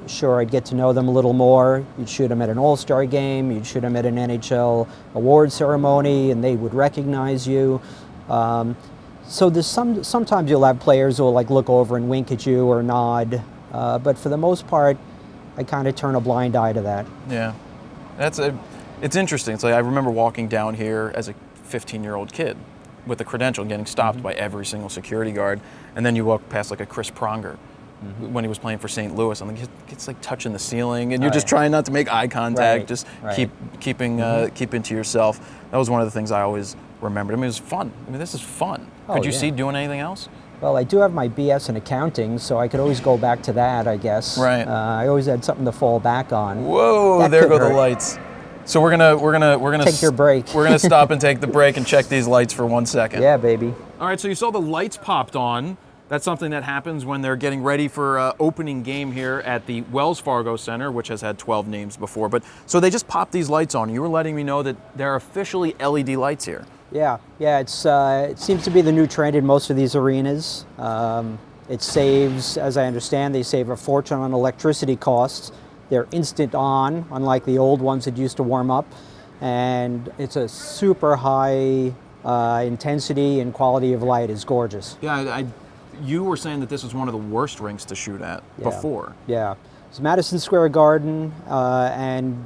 sure, I'd get to know them a little more. You'd shoot them at an all-star game, you'd shoot them at an NHL award ceremony, and they would recognize you. So there's sometimes you'll have players who will like look over and wink at you or nod, but for the most part, I kind of turn a blind eye to that. Yeah, it's interesting. It's like I remember walking down here as a 15-year-old kid with a credential and getting stopped by every single security guard, and then you walk past like a Chris Pronger when he was playing for St. Louis, and it's like touching the ceiling, and you're just trying not to make eye contact, just keeping to yourself. That was one of the things I always remembered. I mean, it was fun. I mean, this is fun. Could you see doing anything else? Well, I do have my BS in accounting, so I could always go back to that, I guess. Right. I always had something to fall back on. Whoa! That There go could the hurt. lights. So we're gonna Take your break. We're gonna stop and take the break and check these lights for 1 second. Yeah, baby. All right. So you saw the lights popped on. That's something that happens when they're getting ready for opening game here at the Wells Fargo Center, which has had 12 names before. But so they just popped these lights on. You were letting me know that there are officially LED lights here. Yeah. It seems to be the new trend in most of these arenas. It saves, as I understand, they save a fortune on electricity costs. They're instant on, unlike the old ones that used to warm up. And it's a super high intensity, and quality of light is gorgeous. Yeah, you were saying that this was one of the worst rinks to shoot at before. Yeah. It's Madison Square Garden and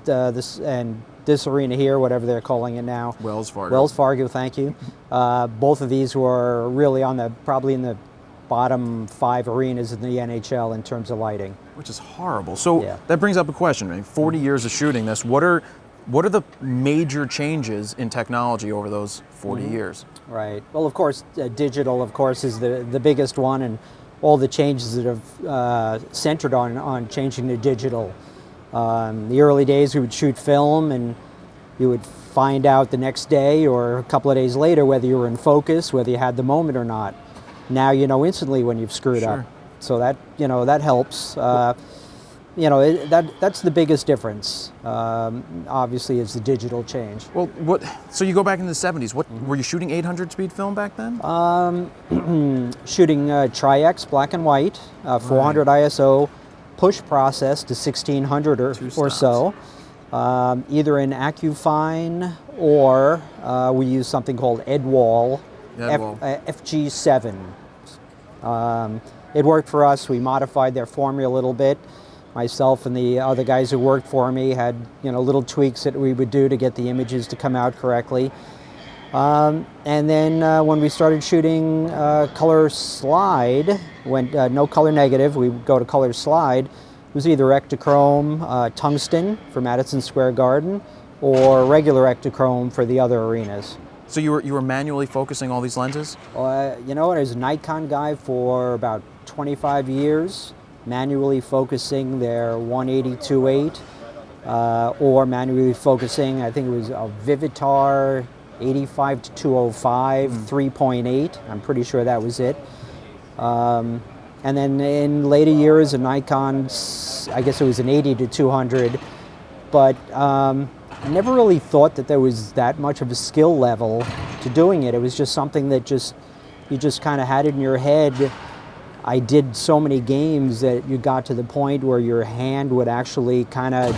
this arena here, whatever they're calling it now. Wells Fargo. Wells Fargo, thank you. Both of these were really probably in the bottom 5 arenas in the NHL in terms of lighting. Which is horrible. So that brings up a question. I mean, 40 years of shooting this. What are the major changes in technology over those 40 years? Right. Well, of course, digital, of course, is the biggest one, and all the changes that have centered on changing to digital. The early days, we would shoot film, and you would find out the next day or a couple of days later whether you were in focus, whether you had the moment or not. Now you know instantly when you've screwed up. So that helps. That's the biggest difference. Obviously, is the digital change. Well, so you go back in the 70s. What were you shooting 800 speed film back then? Shooting Tri-X black and white, 400 ISO, push process to 1600 or so. Either in AccuFine or we use something called Edwall, FG7. It worked for us. We modified their formula a little bit. Myself and the other guys who worked for me had little tweaks that we would do to get the images to come out correctly. And then when we started shooting color slide, no color negative, we would go to color slide. It was either Ektachrome tungsten for Madison Square Garden or regular Ektachrome for the other arenas. So you were manually focusing all these lenses? I was a Nikon guy for about 25 years, manually focusing their 180-2.8 or manually focusing, I think it was a Vivitar 85-205 3.8. I'm pretty sure that was it. And then in later years, a Nikon, I guess it was an 80-200, but I never really thought that there was that much of a skill level to doing it. It was just something that you just kind of had it in your head. I did so many games that you got to the point where your hand would actually kind of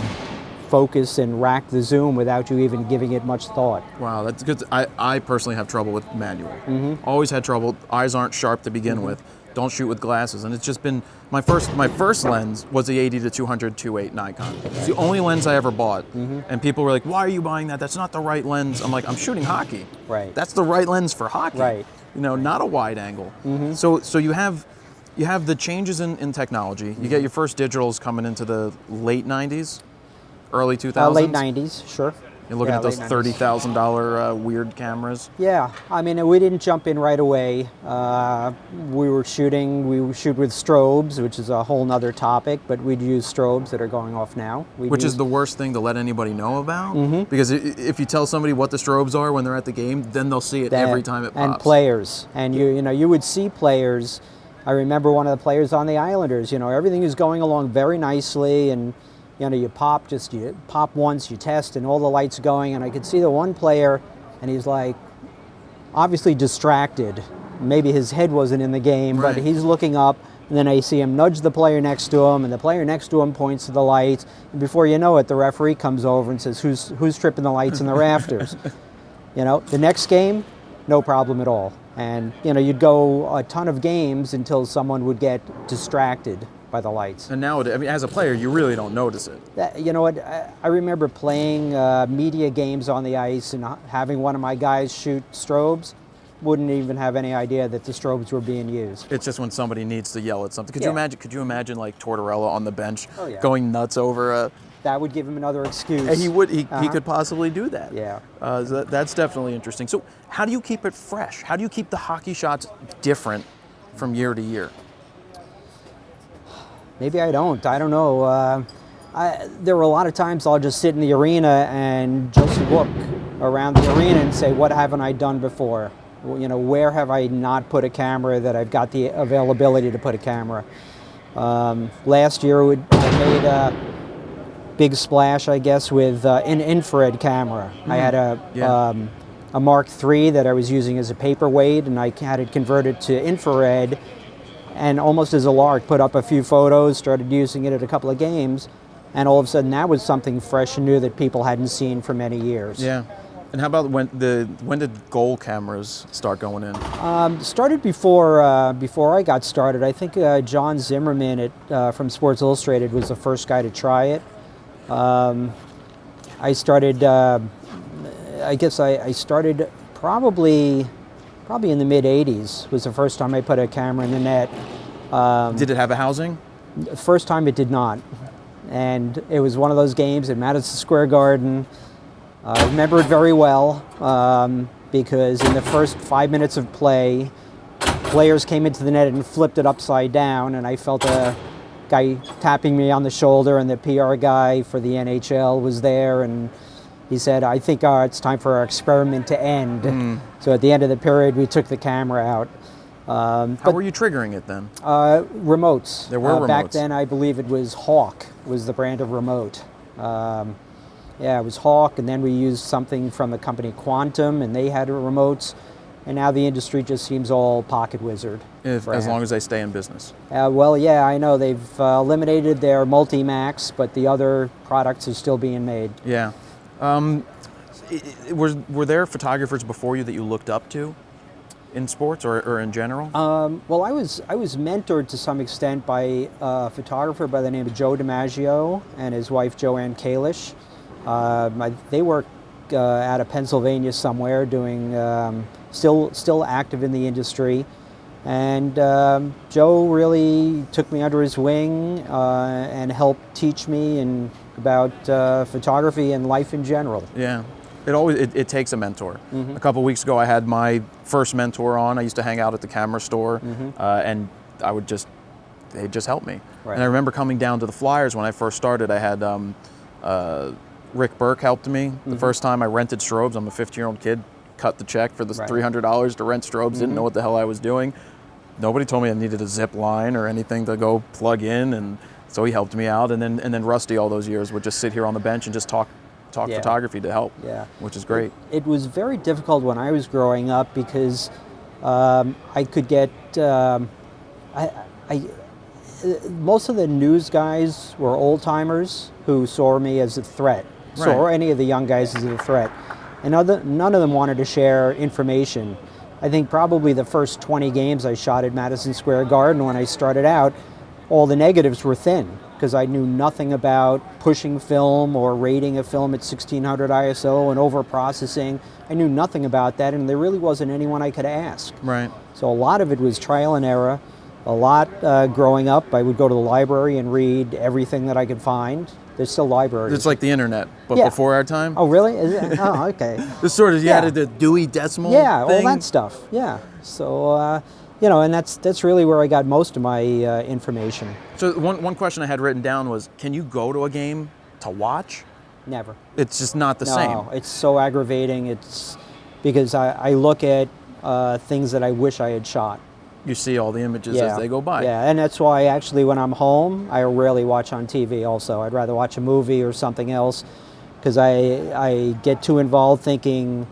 focus and rack the zoom without you even giving it much thought. Wow, that's good. I personally have trouble with manual. Always had trouble. Eyes aren't sharp to begin with. Don't shoot with glasses, and it's just been my first lens was the 80 to 200 2.8 Nikon. It's the only lens I ever bought, and people were like, "Why are you buying that? That's not the right lens." I'm like, "I'm shooting hockey. Right. That's the right lens for hockey. Right. You know, not a wide angle." So you have the changes in technology. You get your first digitals coming into the late 90s, early 2000s. Late 90s, sure. You're looking at those late 90s. $30,000 weird cameras. Yeah, I mean, we didn't jump in right away. We would shoot with strobes, which is a whole nother topic, but we'd use strobes that are going off now. Which is the worst thing to let anybody know about, because if you tell somebody what the strobes are when they're at the game, then they'll see it every time it pops. And players, and you would see players. I remember one of the players on the Islanders, everything is going along very nicely, and you pop once, you test, and all the lights going, and I could see the one player, and he's like, obviously distracted. Maybe his head wasn't in the game, but he's looking up, and then I see him nudge the player next to him, and the player next to him points to the lights, and before you know it, the referee comes over and says, who's tripping the lights in the rafters? The next game, no problem at all. And you'd go a ton of games until someone would get distracted by the lights. And now, I mean, as a player, you really don't notice it. You know what? I remember playing media games on the ice and having one of my guys shoot strobes. Wouldn't even have any idea that the strobes were being used. It's just when somebody needs to yell at something. Could you imagine like Tortorella on the bench going nuts over that would give him another excuse. He could possibly do that. Yeah. So that's definitely interesting. So how do you keep it fresh? How do you keep the hockey shots different from year to year? Maybe I don't. I don't know. There were a lot of times I'll just sit in the arena and just look around the arena and say, what haven't I done before? Where have I not put a camera that I've got the availability to put a camera? Last year I made a big splash, I guess, with an infrared camera. I had a Mark III that I was using as a paperweight, and I had it converted to infrared, and almost as a lark, put up a few photos, started using it at a couple of games, and all of a sudden that was something fresh and new that people hadn't seen for many years. Yeah. And how about when did goal cameras start going in? Started before I got started. I think John Zimmerman from Sports Illustrated was the first guy to try it. I started. I started probably in the mid '80s. Was the first time I put a camera in the net. Did it have a housing? The first time it did not, and it was one of those games at Madison Square Garden. I remember it very well because in the first 5 minutes of play, players came into the net and flipped it upside down, and I felt a guy tapping me on the shoulder, and the PR guy for the NHL was there, and he said, I think it's time for our experiment to end. So at the end of the period, we took the camera out. How were you triggering it then? Remotes. There were remotes. Back then, I believe it was Hawk was the brand of remote. Yeah, it was Hawk, and then we used something from the company Quantum, and they had remotes. And now the industry just seems all Pocket Wizard. As long as they stay in business. Well, yeah, I know they've eliminated their Multimax, but the other products are still being made. Yeah. Were there photographers before you that you looked up to in sports or in general? Well, I was mentored to some extent by a photographer by the name of Joe DiMaggio and his wife Joanne Kalish. They work out of Pennsylvania somewhere, doing still active in the industry, and Joe really took me under his wing and helped teach me about photography and life in general. Yeah, it takes a mentor. A couple of weeks ago, I had my first mentor on. I used to hang out at the camera store, and they'd just help me. Right. And I remember coming down to the Flyers when I first started. I had Rick Burke helped me. The first time I rented strobes, I'm a 15-year-old kid, cut the check for the $300 to rent strobes, didn't know what the hell I was doing. Nobody told me I needed a zip line or anything to go plug in, and so he helped me out. And then Rusty all those years would just sit here on the bench and just talk photography to help, which is great. It was very difficult when I was growing up because I could get, Most of the news guys were old timers who saw me as a threat, saw any of the young guys as a threat, and none of them wanted to share information. I think probably the first 20 games I shot at Madison Square Garden when I started out, all the negatives were thin because I knew nothing about pushing film or rating a film at 1600 ISO and over processing. I knew nothing about that, and there really wasn't anyone I could ask. Right. So a lot of it was trial and error. A lot growing up, I would go to the library and read everything that I could find. There's still libraries. It's like the internet, but before our time. Oh, really? Is it? Oh, okay. This sort of, you had the Dewey Decimal thing. All that stuff. Yeah. So, and that's really where I got most of my information. So one question I had written down was, can you go to a game to watch? Never. It's just not the same. No, it's so aggravating. It's because I look at things that I wish I had shot. You see all the images as they go by. Yeah, and that's why actually when I'm home, I rarely watch on TV also. I'd rather watch a movie or something else because I get too involved thinking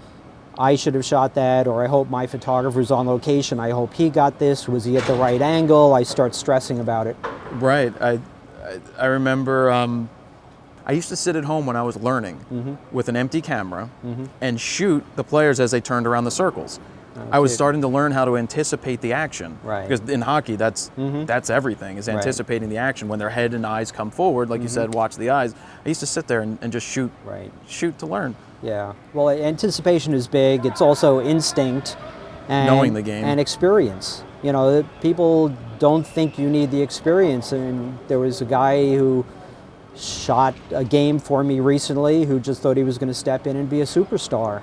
I should have shot that, or I hope my photographer's on location. I hope he got this. Was he at the right angle? I start stressing about it. Right. I remember I used to sit at home when I was learning with an empty camera and shoot the players as they turned around the circles. I was starting to learn how to anticipate the action. Right. Because in hockey, that's everything, is anticipating the action. When their head and eyes come forward, like you said, watch the eyes. I used to sit there and just shoot to learn. Yeah. Well, anticipation is big. It's also instinct and knowing the game. And experience. You know, people don't think you need the experience. And there was a guy who shot a game for me recently who just thought he was going to step in and be a superstar.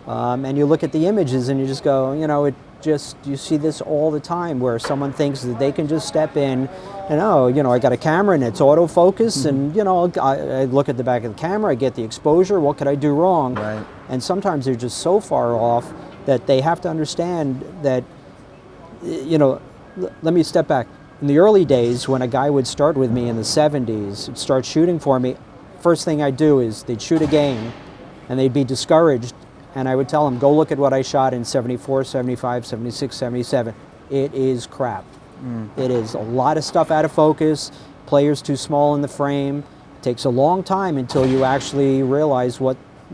And you look at the images and you just go, you see this all the time where someone thinks that they can just step in and, I got a camera and it's autofocus and, I look at the back of the camera, I get the exposure, what could I do wrong? Right. And sometimes they're just so far off that they have to understand that, let me step back. In the early days when a guy would start with me in the 70s, start shooting for me, first thing I'd do is they'd shoot a game and they'd be discouraged. And I would tell them, go look at what I shot in 74, 75, 76, 77. It is crap. It is a lot of stuff out of focus, players too small in the frame. It takes a long time until you actually realize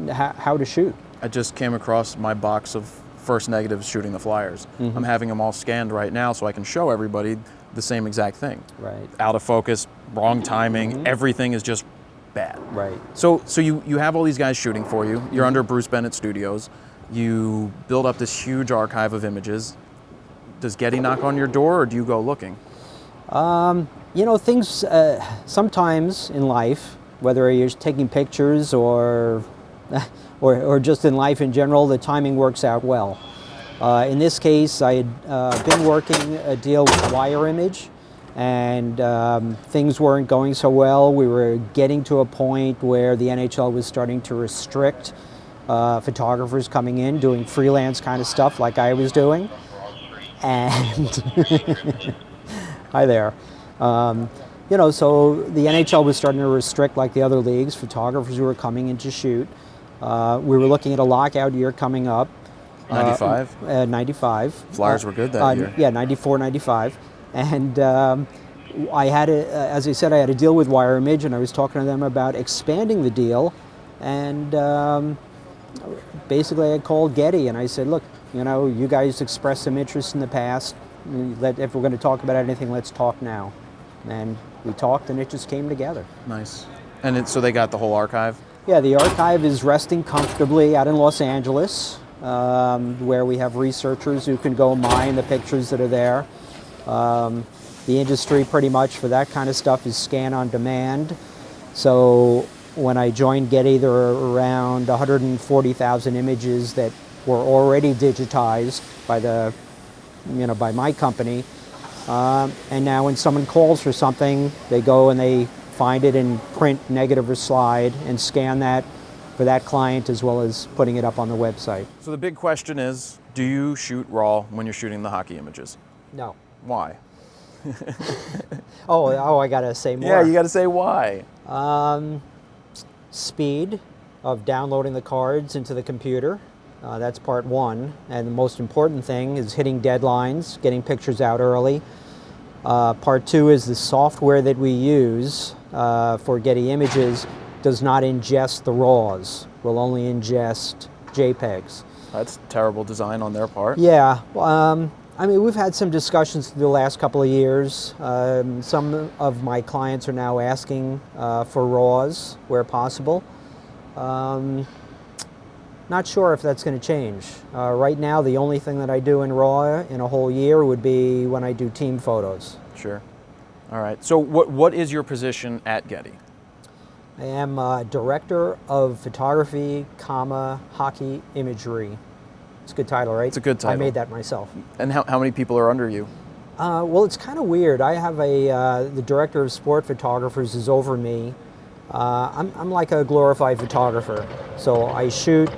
how to shoot. I just came across my box of first negatives shooting the Flyers. I'm having them all scanned right now so I can show everybody the same exact thing. Right. Out of focus, wrong timing, everything is just bad. Right. So you have all these guys shooting for you. You're under Bruce Bennett Studios. You build up this huge archive of images. Does Getty knock on your door, or do you go looking? Things sometimes in life, whether you're taking pictures or just in life in general, the timing works out well. In this case, I had been working a deal with Wire Image, and things weren't going so well. We were getting to a point where the NHL was starting to restrict photographers coming in, doing freelance kind of stuff like I was doing. And hi there. So the NHL was starting to restrict, like the other leagues, photographers who were coming in to shoot. We were looking at a lockout year coming up. 95? 95. Flyers were good that year. Yeah, 94, 95. And I had, as I said, I had a deal with Wire Image, and I was talking to them about expanding the deal. And basically I called Getty, and I said, look, you guys expressed some interest in the past. If we're going to talk about anything, let's talk now. And we talked, and it just came together. Nice. And so they got the whole archive? Yeah, the archive is resting comfortably out in Los Angeles, where we have researchers who can go mine the pictures that are there. The industry pretty much for that kind of stuff is scan on demand. So when I joined Getty, there were around 140,000 images that were already digitized by my company. And now when someone calls for something, they go and they find it in print, negative, or slide, and scan that for that client as well as putting it up on the website. So the big question is, do you shoot RAW when you're shooting the hockey images? No. Why? I gotta say more. Yeah, you gotta say why. Speed of downloading the cards into the computer. That's part one. And the most important thing is hitting deadlines, getting pictures out early. Part two is the software that we use for Getty Images does not ingest the RAWs. Will only ingest JPEGs. That's terrible design on their part. Yeah. I mean, we've had some discussions through the last couple of years. Some of my clients are now asking for RAWs where possible. Not sure if that's going to change. Right now, the only thing that I do in RAW in a whole year would be when I do team photos. Sure. All right. So what is your position at Getty? I am Director of Photography, hockey imagery. It's a good title, right? It's a good title. I made that myself. And how many people are under you? Well, it's kind of weird. I have the Director of Sport Photographers is over me. I'm like a glorified photographer. So I shoot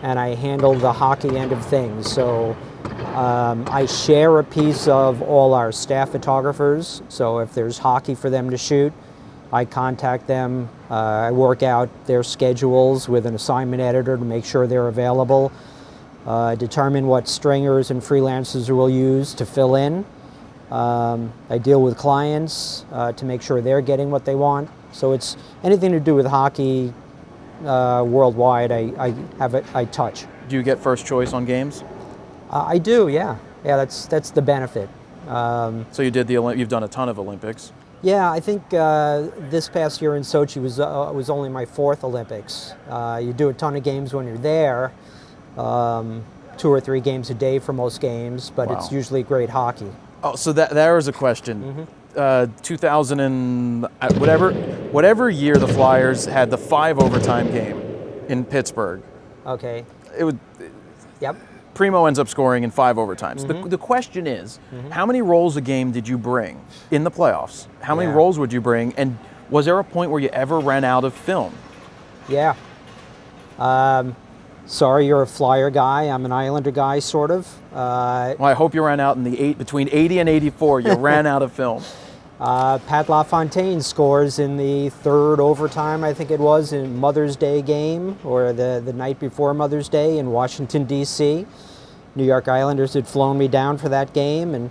and I handle the hockey end of things. So I share a piece of all our staff photographers. So if there's hockey for them to shoot, I contact them. I work out their schedules with an assignment editor to make sure they're available. Determine what stringers and freelancers we'll use to fill in. I deal with clients to make sure they're getting what they want. So it's anything to do with hockey worldwide. I touch. Do you get first choice on games? I do, yeah. Yeah, that's the benefit. So you've done a ton of Olympics. Yeah, I think this past year in Sochi was only my fourth Olympics. You do a ton of games when you're there, 2 or 3 games a day for most games, but It's usually great hockey. Oh, so there was a question. 2000 and whatever year the Flyers had the 5 overtime game in Pittsburgh. Okay. It would. Yep. Primo ends up scoring in 5 overtimes. The question is, how many rolls a game did you bring in the playoffs? How many rolls would you bring? And was there a point where you ever ran out of film? Yeah. Sorry, you're a Flyer guy. I'm an Islander guy, sort of. Well, I hope you ran out in between 80 and 84. You ran out of film. Pat LaFontaine scores in the 3rd overtime, I think it was, in Mother's Day game, or the night before Mother's Day in Washington, D.C. New York Islanders had flown me down for that game, and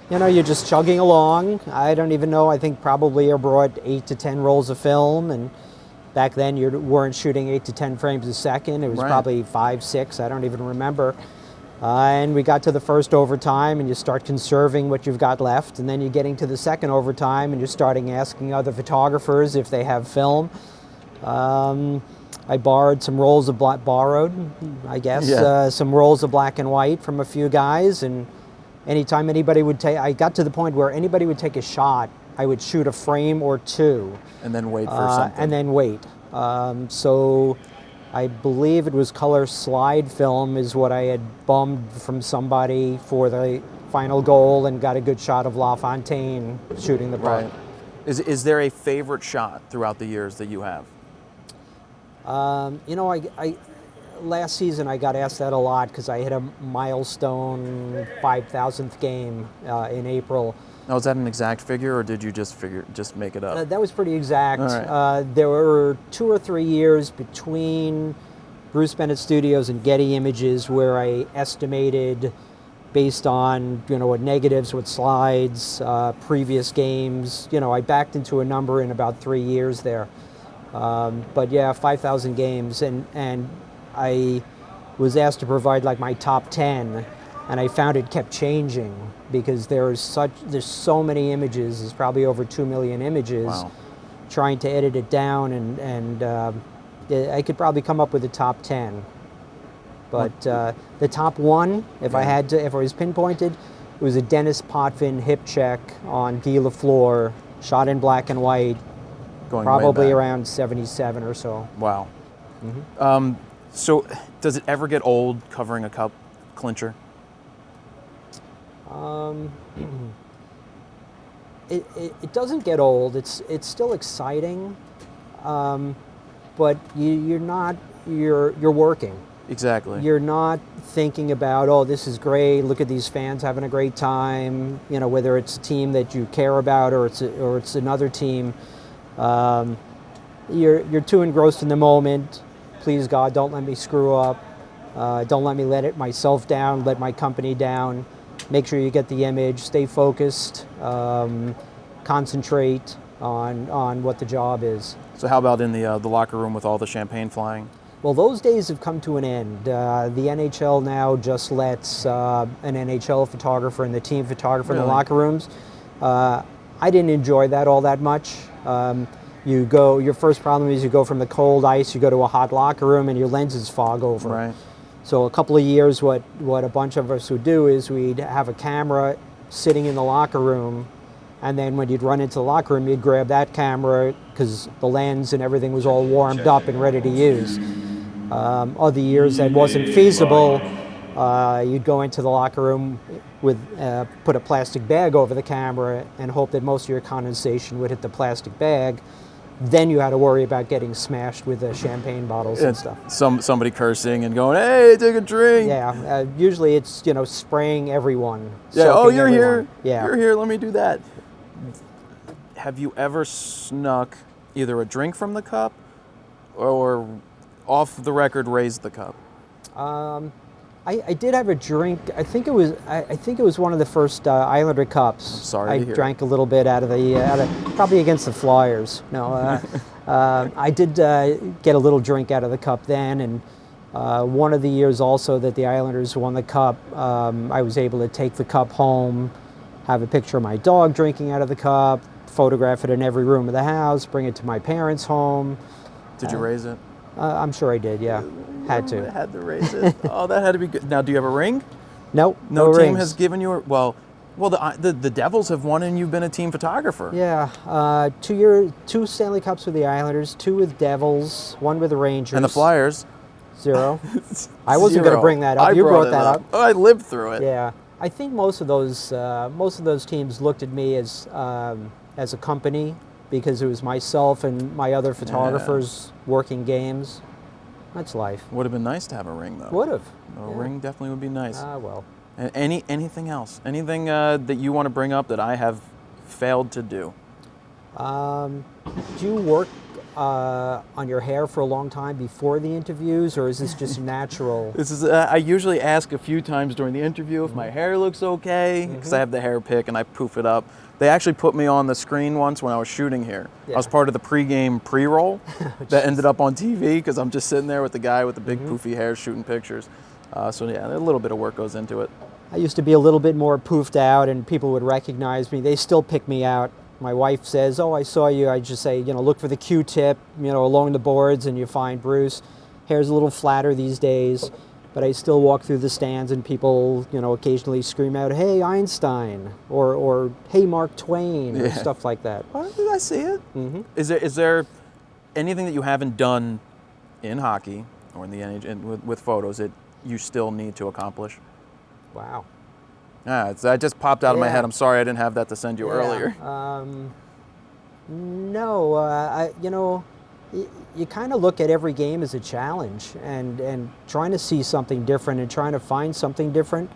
you're just chugging along. I don't even know, I think probably I brought 8 to 10 rolls of film, and back then you weren't shooting 8 to 10 frames a second. It was probably 5, 6, I don't even remember. And we got to the first overtime, and you start conserving what you've got left, and then you're getting to the second overtime, and you're starting asking other photographers if they have film. I borrowed some rolls of some rolls of black and white from a few guys, and anytime anybody would I got to the point where anybody would take a shot, I would shoot a frame or 2. And then wait for something. And then wait. So I believe it was color slide film is what I had bummed from somebody for the final goal and got a good shot of LaFontaine shooting the puck. Right. Is there a favorite shot throughout the years that you have? Last season I got asked that a lot because I hit a milestone 5,000th game in April. Now, is that an exact figure, or did you just make it up? That was pretty exact. All right. There were 2 or 3 years between Bruce Bennett Studios and Getty Images where I estimated, based on what negatives, what slides, previous games. I backed into a number in about 3 years there. But yeah, 5,000 games, and I was asked to provide like my top 10. And I found it kept changing because there's so many images. There's probably over 2 million images. Wow. Trying to edit it down, and I could probably come up with the top 10. But the top 1, if I was pinpointed, it was a Dennis Potvin hip check on Guy Lafleur, shot in black and white, probably around 77 or so. Wow. So does it ever get old covering a cup clincher? It doesn't get old. It's still exciting, but you're working. Exactly. You're not thinking about, this is great. Look at these fans having a great time. Whether it's a team that you care about or it's another team. You're too engrossed in the moment. Please God, don't let me screw up. Don't let me let myself down. Let my company down. make sure you get the image, stay focused, concentrate on what the job is. So how about in the locker room with all the champagne flying? Well, those days have come to an end. The NHL now just lets an NHL photographer and the team photographer in the locker rooms. I didn't enjoy that all that much. Your first problem is you go from the cold ice, you go to a hot locker room, and your lenses fog over. Right. So a couple of years, what a bunch of us would do is we'd have a camera sitting in the locker room, and then when you'd run into the locker room, you'd grab that camera because the lens and everything was all warmed up and ready to use. Other years that wasn't feasible, you'd go into the locker room with put a plastic bag over the camera and hope that most of your condensation would hit the plastic bag. Then you had to worry about getting smashed with the champagne bottles and stuff. Somebody cursing and going, "Hey, take a drink." Yeah, usually it's spraying everyone. Yeah. Oh, you're everyone. here. Yeah. You're here. Let me do that. Have you ever snuck either a drink from the cup, or off the record raised the cup? I did have a drink. I think it was one of the first Islander cups. Sorry to hear. I drank a little bit out of probably against the Flyers. No, I did get a little drink out of the cup then, and one of the years also that the Islanders won the cup, I was able to take the cup home, have a picture of my dog drinking out of the cup, photograph it in every room of the house, bring it to my parents' home. Did you raise it? I'm sure I did, yeah. Had to. Had to raise it. Oh, that had to be good. Now, do you have a ring? Nope. No team rings. has given you a... Well, the Devils have won and you've been a team photographer. Yeah. 2 Stanley Cups with the Islanders, 2 with Devils, 1 with the Rangers. And the Flyers? 0. I wasn't going to bring that up. You brought that up. Oh, I lived through it. Yeah. I think most of those teams looked at me as a company, because it was myself and my other photographers working games. That's life. Would have been nice to have a ring, though. Would have. A ring definitely would be nice. Well. And anything else? Anything that you want to bring up that I have failed to do? Do you work on your hair for a long time before the interviews, or is this just natural? This is. I usually ask a few times during the interview if my hair looks okay, because I have the hair pick and I poof it up. They actually put me on the screen once when I was shooting here. Yeah. I was part of the pregame pre-roll that ended up on TV because I'm just sitting there with the guy with the big poofy hair shooting pictures. So yeah, a little bit of work goes into it. I used to be a little bit more poofed out and people would recognize me. They still pick me out. My wife says, "Oh, I saw you." I just say, look for the Q-tip, along the boards, and you find Bruce. Hair's a little flatter these days, but I still walk through the stands and people, occasionally scream out, "Hey, Einstein," or "Hey, Mark Twain," or stuff like that. Well, I see it. Mm-hmm. Is there anything that you haven't done in hockey or in the NHL with photos that you still need to accomplish? Wow. That just popped out of my head. I'm sorry I didn't have that to send you earlier. No, you kind of look at every game as a challenge and trying to see something different and trying to find something different.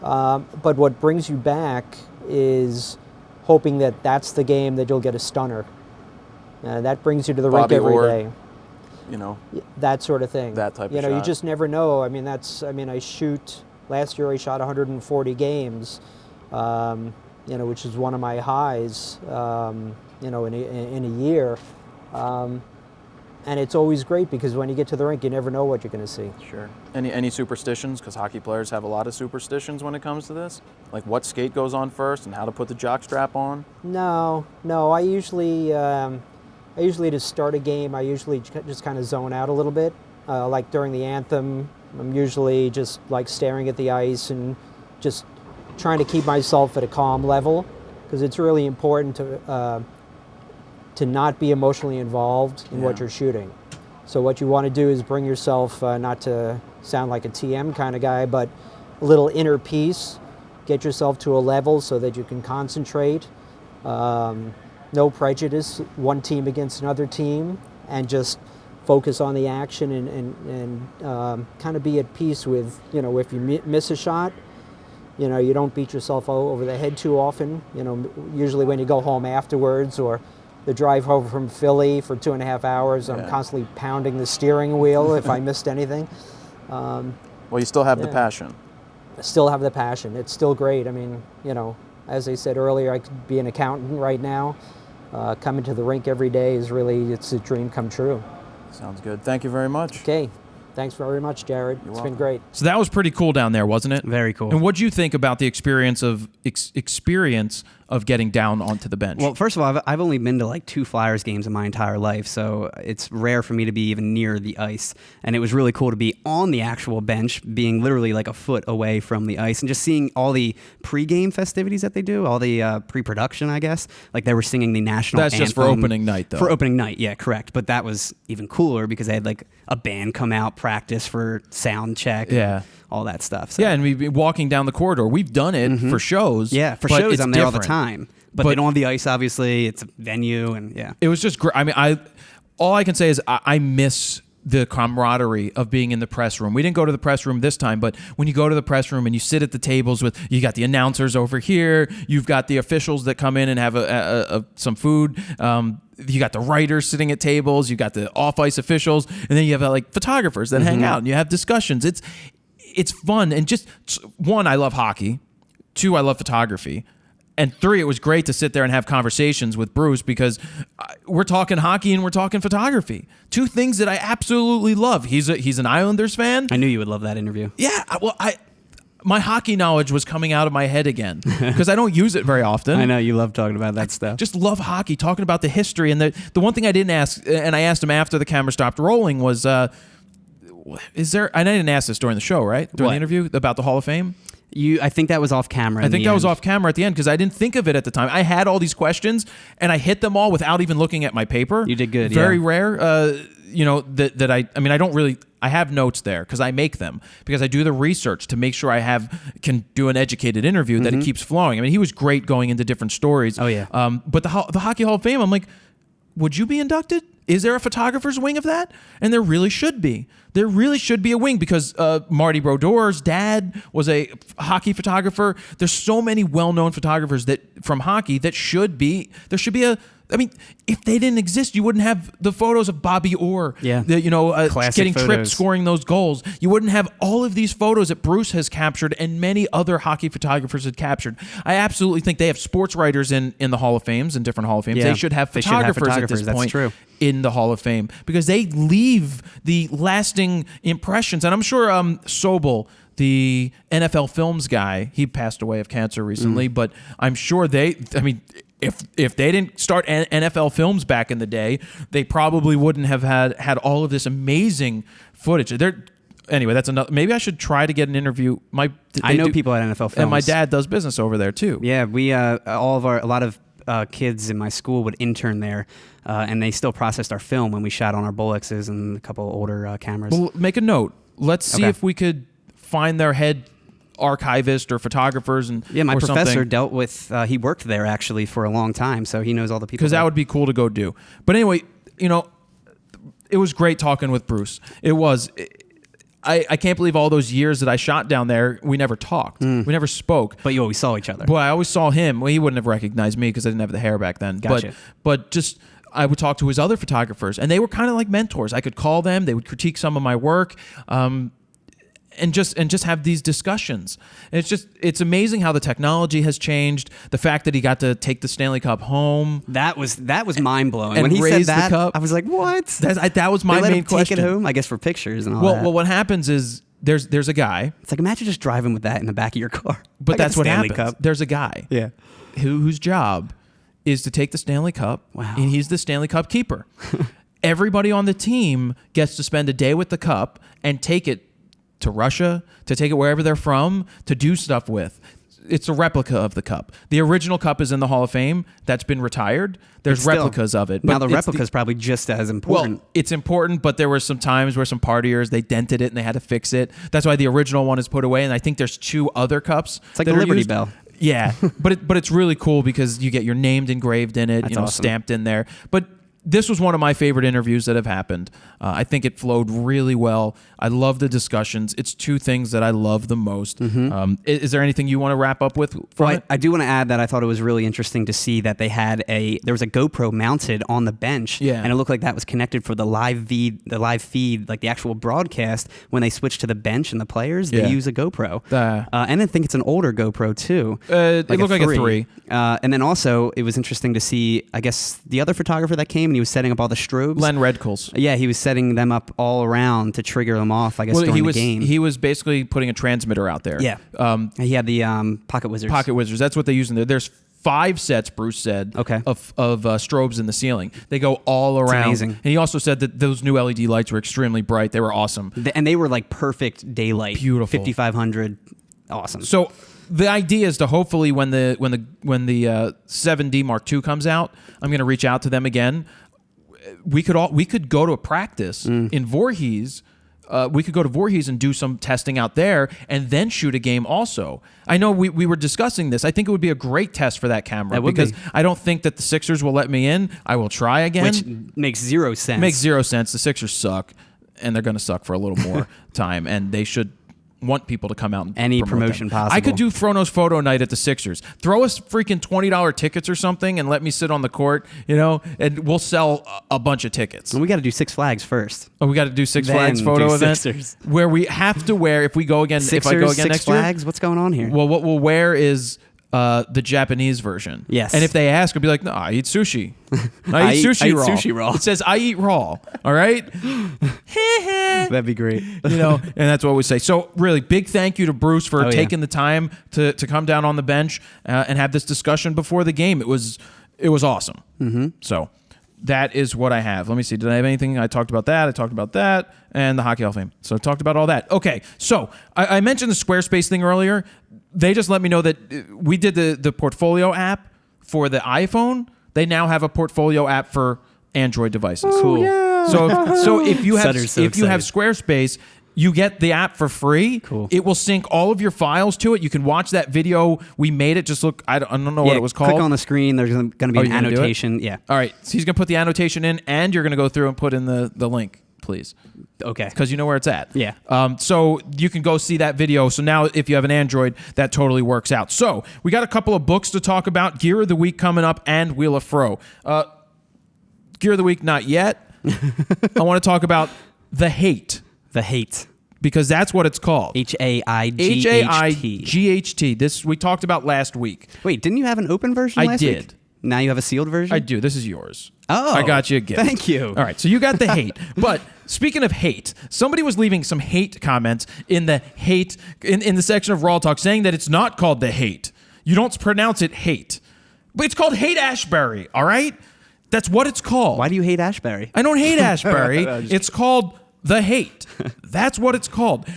But what brings you back is hoping that that's the game that you'll get a stunner. That brings you to the rink every day. That sort of thing. That type of shot. You just never know. Last year I shot 140 games, which is one of my highs, in a year. And it's always great because when you get to the rink, you never know what you're going to see. Sure. Any superstitions? Because hockey players have a lot of superstitions when it comes to this? Like what skate goes on first and how to put the jock strap on? No. I usually to start a game, I usually just kind of zone out a little bit. Like during the anthem, I'm usually just like staring at the ice and just trying to keep myself at a calm level, because it's really important to not be emotionally involved in what you're shooting. So what you want to do is bring yourself, not to sound like a TM kind of guy, but a little inner peace, get yourself to a level so that you can concentrate, no prejudice, one team against another team, and just focus on the action and kind of be at peace with, if you miss a shot, you don't beat yourself over the head too often. Usually when you go home afterwards or the drive home from Philly for 2.5 hours, I'm constantly pounding the steering wheel if I missed anything. Well, you still have the passion. still have the passion. It's still great. I mean, you know, as I said earlier, I could be an accountant right now. Coming to the rink every day is really, it's a dream come true. Sounds good. Thank you very much. Okay. Thanks very much, Jared. It's been great. So that was pretty cool down there, wasn't it? Very cool. And what do you think about the experience of getting down onto the bench? Well, first of all, I've only been to like 2 Flyers games in my entire life, so it's rare for me to be even near the ice. And it was really cool to be on the actual bench, being literally like a foot away from the ice, and just seeing all the pregame festivities that they do, all the pre-production, I guess. Like they were singing the national anthem. That's just for opening night, though. For opening night, yeah, correct. But that was even cooler because they had like a band come out, practice for sound check. Yeah. All that stuff. So. Yeah, and we've been walking down the corridor. We've done it for shows. Yeah, for but shows it's I'm there all the different. time. But they don't have the ice, obviously. It's a venue, and yeah. It was just great. I mean, all I can say is I miss the camaraderie of being in the press room. We didn't go to the press room this time, but when you go to the press room and you sit at the tables with, you got the announcers over here, you've got the officials that come in and have some food. You got the writers sitting at tables, you got the off-ice officials, and then you have like photographers that hang out and you have discussions. It's fun. And just 1, I love hockey. 2, I love photography. And 3, it was great to sit there and have conversations with Bruce because we're talking hockey and we're talking photography. 2 things that I absolutely love. He's an Islanders fan. I knew you would love that interview. Yeah. Well, my hockey knowledge was coming out of my head again because I don't use it very often. I know you love talking about that stuff. Just love hockey, talking about the history. And the one thing I didn't ask, and I asked him after the camera stopped rolling, was, is there? I didn't ask this during the show, right? During the interview about the Hall of Fame. I think that was off camera. I think that was off camera at the end because I didn't think of it at the time. I had all these questions and I hit them all without even looking at my paper. You did good. Very rare. You know that I mean I don't really. I have notes there because I make them because I do the research to make sure I can do an educated interview that it keeps flowing. I mean, he was great going into different stories. Oh yeah. But the Hockey Hall of Fame, I'm like, would you be inducted? Is there a photographer's wing of that? And there really should be. There really should be a wing because Marty Brodeur's dad was a hockey photographer. There's so many well-known photographers from hockey that should be. There should be I mean, if they didn't exist, you wouldn't have the photos of Bobby Orr. Yeah. Getting tripped, scoring those goals. You wouldn't have all of these photos that Bruce has captured and many other hockey photographers had captured. I absolutely think they have sports writers in the Hall of Fames and different Hall of Fames. Yeah. They should have photographers at this point. That's true. In the Hall of Fame because they leave the lasting impressions. And I'm sure Sobel, the NFL Films guy, he passed away of cancer recently, but I'm sure if they didn't start NFL Films back in the day, they probably wouldn't have had all of this amazing footage. Anyway, that's another. Maybe I should try to get an interview. I know people at NFL Films, and my dad does business over there too. Yeah, we a lot of kids in my school would intern there, and they still processed our film when we shot on our Bolexes and a couple older cameras. Well, make a note. Let's see if we could find their head archivist or photographers and my professor something. dealt with he worked there actually for a long time, so he knows all the people because that would be cool to go do. But anyway, it was great talking with Bruce. It was I can't believe all those years that I shot down there we never talked. We never spoke, but you always saw each other. But I always saw him. Well, he wouldn't have recognized me because I didn't have the hair back then. Gotcha. But just I would talk to his other photographers and they were kind of like mentors. I could call them, they would critique some of my work. And just have these discussions. And it's amazing how the technology has changed. The fact that he got to take the Stanley Cup home. That was mind blowing. And when he raise said that, the cup. I was like, what? That was my main question. Take it home, I guess, for pictures and all that. Well, what happens is there's a guy. It's like imagine just driving with that in the back of your car. But that's what happens. Cup. There's a guy. Yeah. Whose job is to take the Stanley Cup. Wow. And he's the Stanley Cup keeper. Everybody on the team gets to spend a day with the cup and take it to Russia, to take it wherever they're from, to do stuff with. It's a replica of the cup. The original cup is in the Hall of Fame. That's been retired. There's replicas of it. Now the replica is probably just as important. Well, it's important, but there were some times where some partiers, they dented it and they had to fix it. That's why the original one is put away, and I think there's 2 other cups. It's like the Liberty Bell. Yeah, but it's really cool because you get your name engraved in it, That's awesome. Stamped in there. But this was one of my favorite interviews that have happened. I think it flowed really well. I love the discussions. It's two things that I love the most. Is there anything you want to wrap up with? I do want to add that I thought it was really interesting to see that there was a GoPro mounted on the bench, and it looked like that was connected for the live feed, like the actual broadcast. When they switch to the bench and the players, they use a GoPro. And I think it's an older GoPro too. It looked like a 3. And then also, it was interesting to see, I guess, the other photographer that came and he was setting up all the strobes. Len Redkels. Yeah, he was setting them up all around to trigger them off, I guess, during the game. He was basically putting a transmitter out there. Yeah. He had the Pocket Wizards. Pocket Wizards. That's what they use in there. There's 5 sets, Bruce said, of strobes in the ceiling. They go all around. It's amazing. And he also said that those new LED lights were extremely bright. They were awesome. And they were like perfect daylight. Beautiful. 5500. Awesome. So the idea is to hopefully when the 7D Mark II comes out, I'm going to reach out to them again. We could go to a practice in Voorhees. We could go to Voorhees and do some testing out there and then shoot a game also. I know we were discussing this. I think it would be a great test for that camera because I don't think that the Sixers will let me in. I will try again. Which makes 0 sense. Makes 0 sense. The Sixers suck, and they're going to suck for a little more time, and they should want people to come out and any promote promotion them. possible. I could do Frono's photo night at the Sixers. Throw us freaking $20 tickets or something and let me sit on the court, and we'll sell a bunch of tickets. And we got to do Six Flags first. Oh, we got to do Six Flags photo event where we have to wear if we go again. Sixers, if I go again Six next Flags. year, What's going on here? Well, what we'll wear is the Japanese version. Yes. And if they ask, I'll be like, no, I eat sushi. I eat sushi raw. It says I eat raw. All right. That'd be great. And that's what we say. So really big thank you to Bruce for taking the time to come down on the bench and have this discussion before the game. It was awesome. So that is what I have. Let me see. Did I have anything? I talked about that. I talked about that and the Hockey Hall of Fame. So I talked about all that. Okay. So I mentioned the Squarespace thing earlier. They just let me know that we did the portfolio app for the iPhone. They now have a portfolio app for Android devices. Cool. Yeah. So if you have Squarespace, you get the app for free. Cool. It will sync all of your files to it. You can watch that video. We made it. Just look. I don't know what it was called. Click on the screen. There's going to be an annotation. Yeah. All right. So he's going to put the annotation in, and you're going to go through and put in the link, please. Okay. Because you know where it's at. Yeah. So you can go see that video. So now if you have an Android, that totally works out. So we got a couple of books to talk about. Gear of the Week coming up and Wheel of Fro. Gear of the Week, not yet. I want to talk about The Hate. The Hate. Because that's what it's called. H-A-I-G-H-T. H-A-I-G-H-T. This we talked about last week. Wait, didn't you have an open version last week? I did. Now you have a sealed version? I do. This is yours. Oh. I got you a gift. Thank you. All right. So you got The Hate. But speaking of hate, somebody was leaving some hate comments in the hate in the section of RAWtalk saying that it's not called The Hate. You don't pronounce it hate. But it's called Hate Ashbury, all right? That's what it's called. Why do you hate Ashbury? I don't hate Ashbury. It's called The Hate. That's what it's called.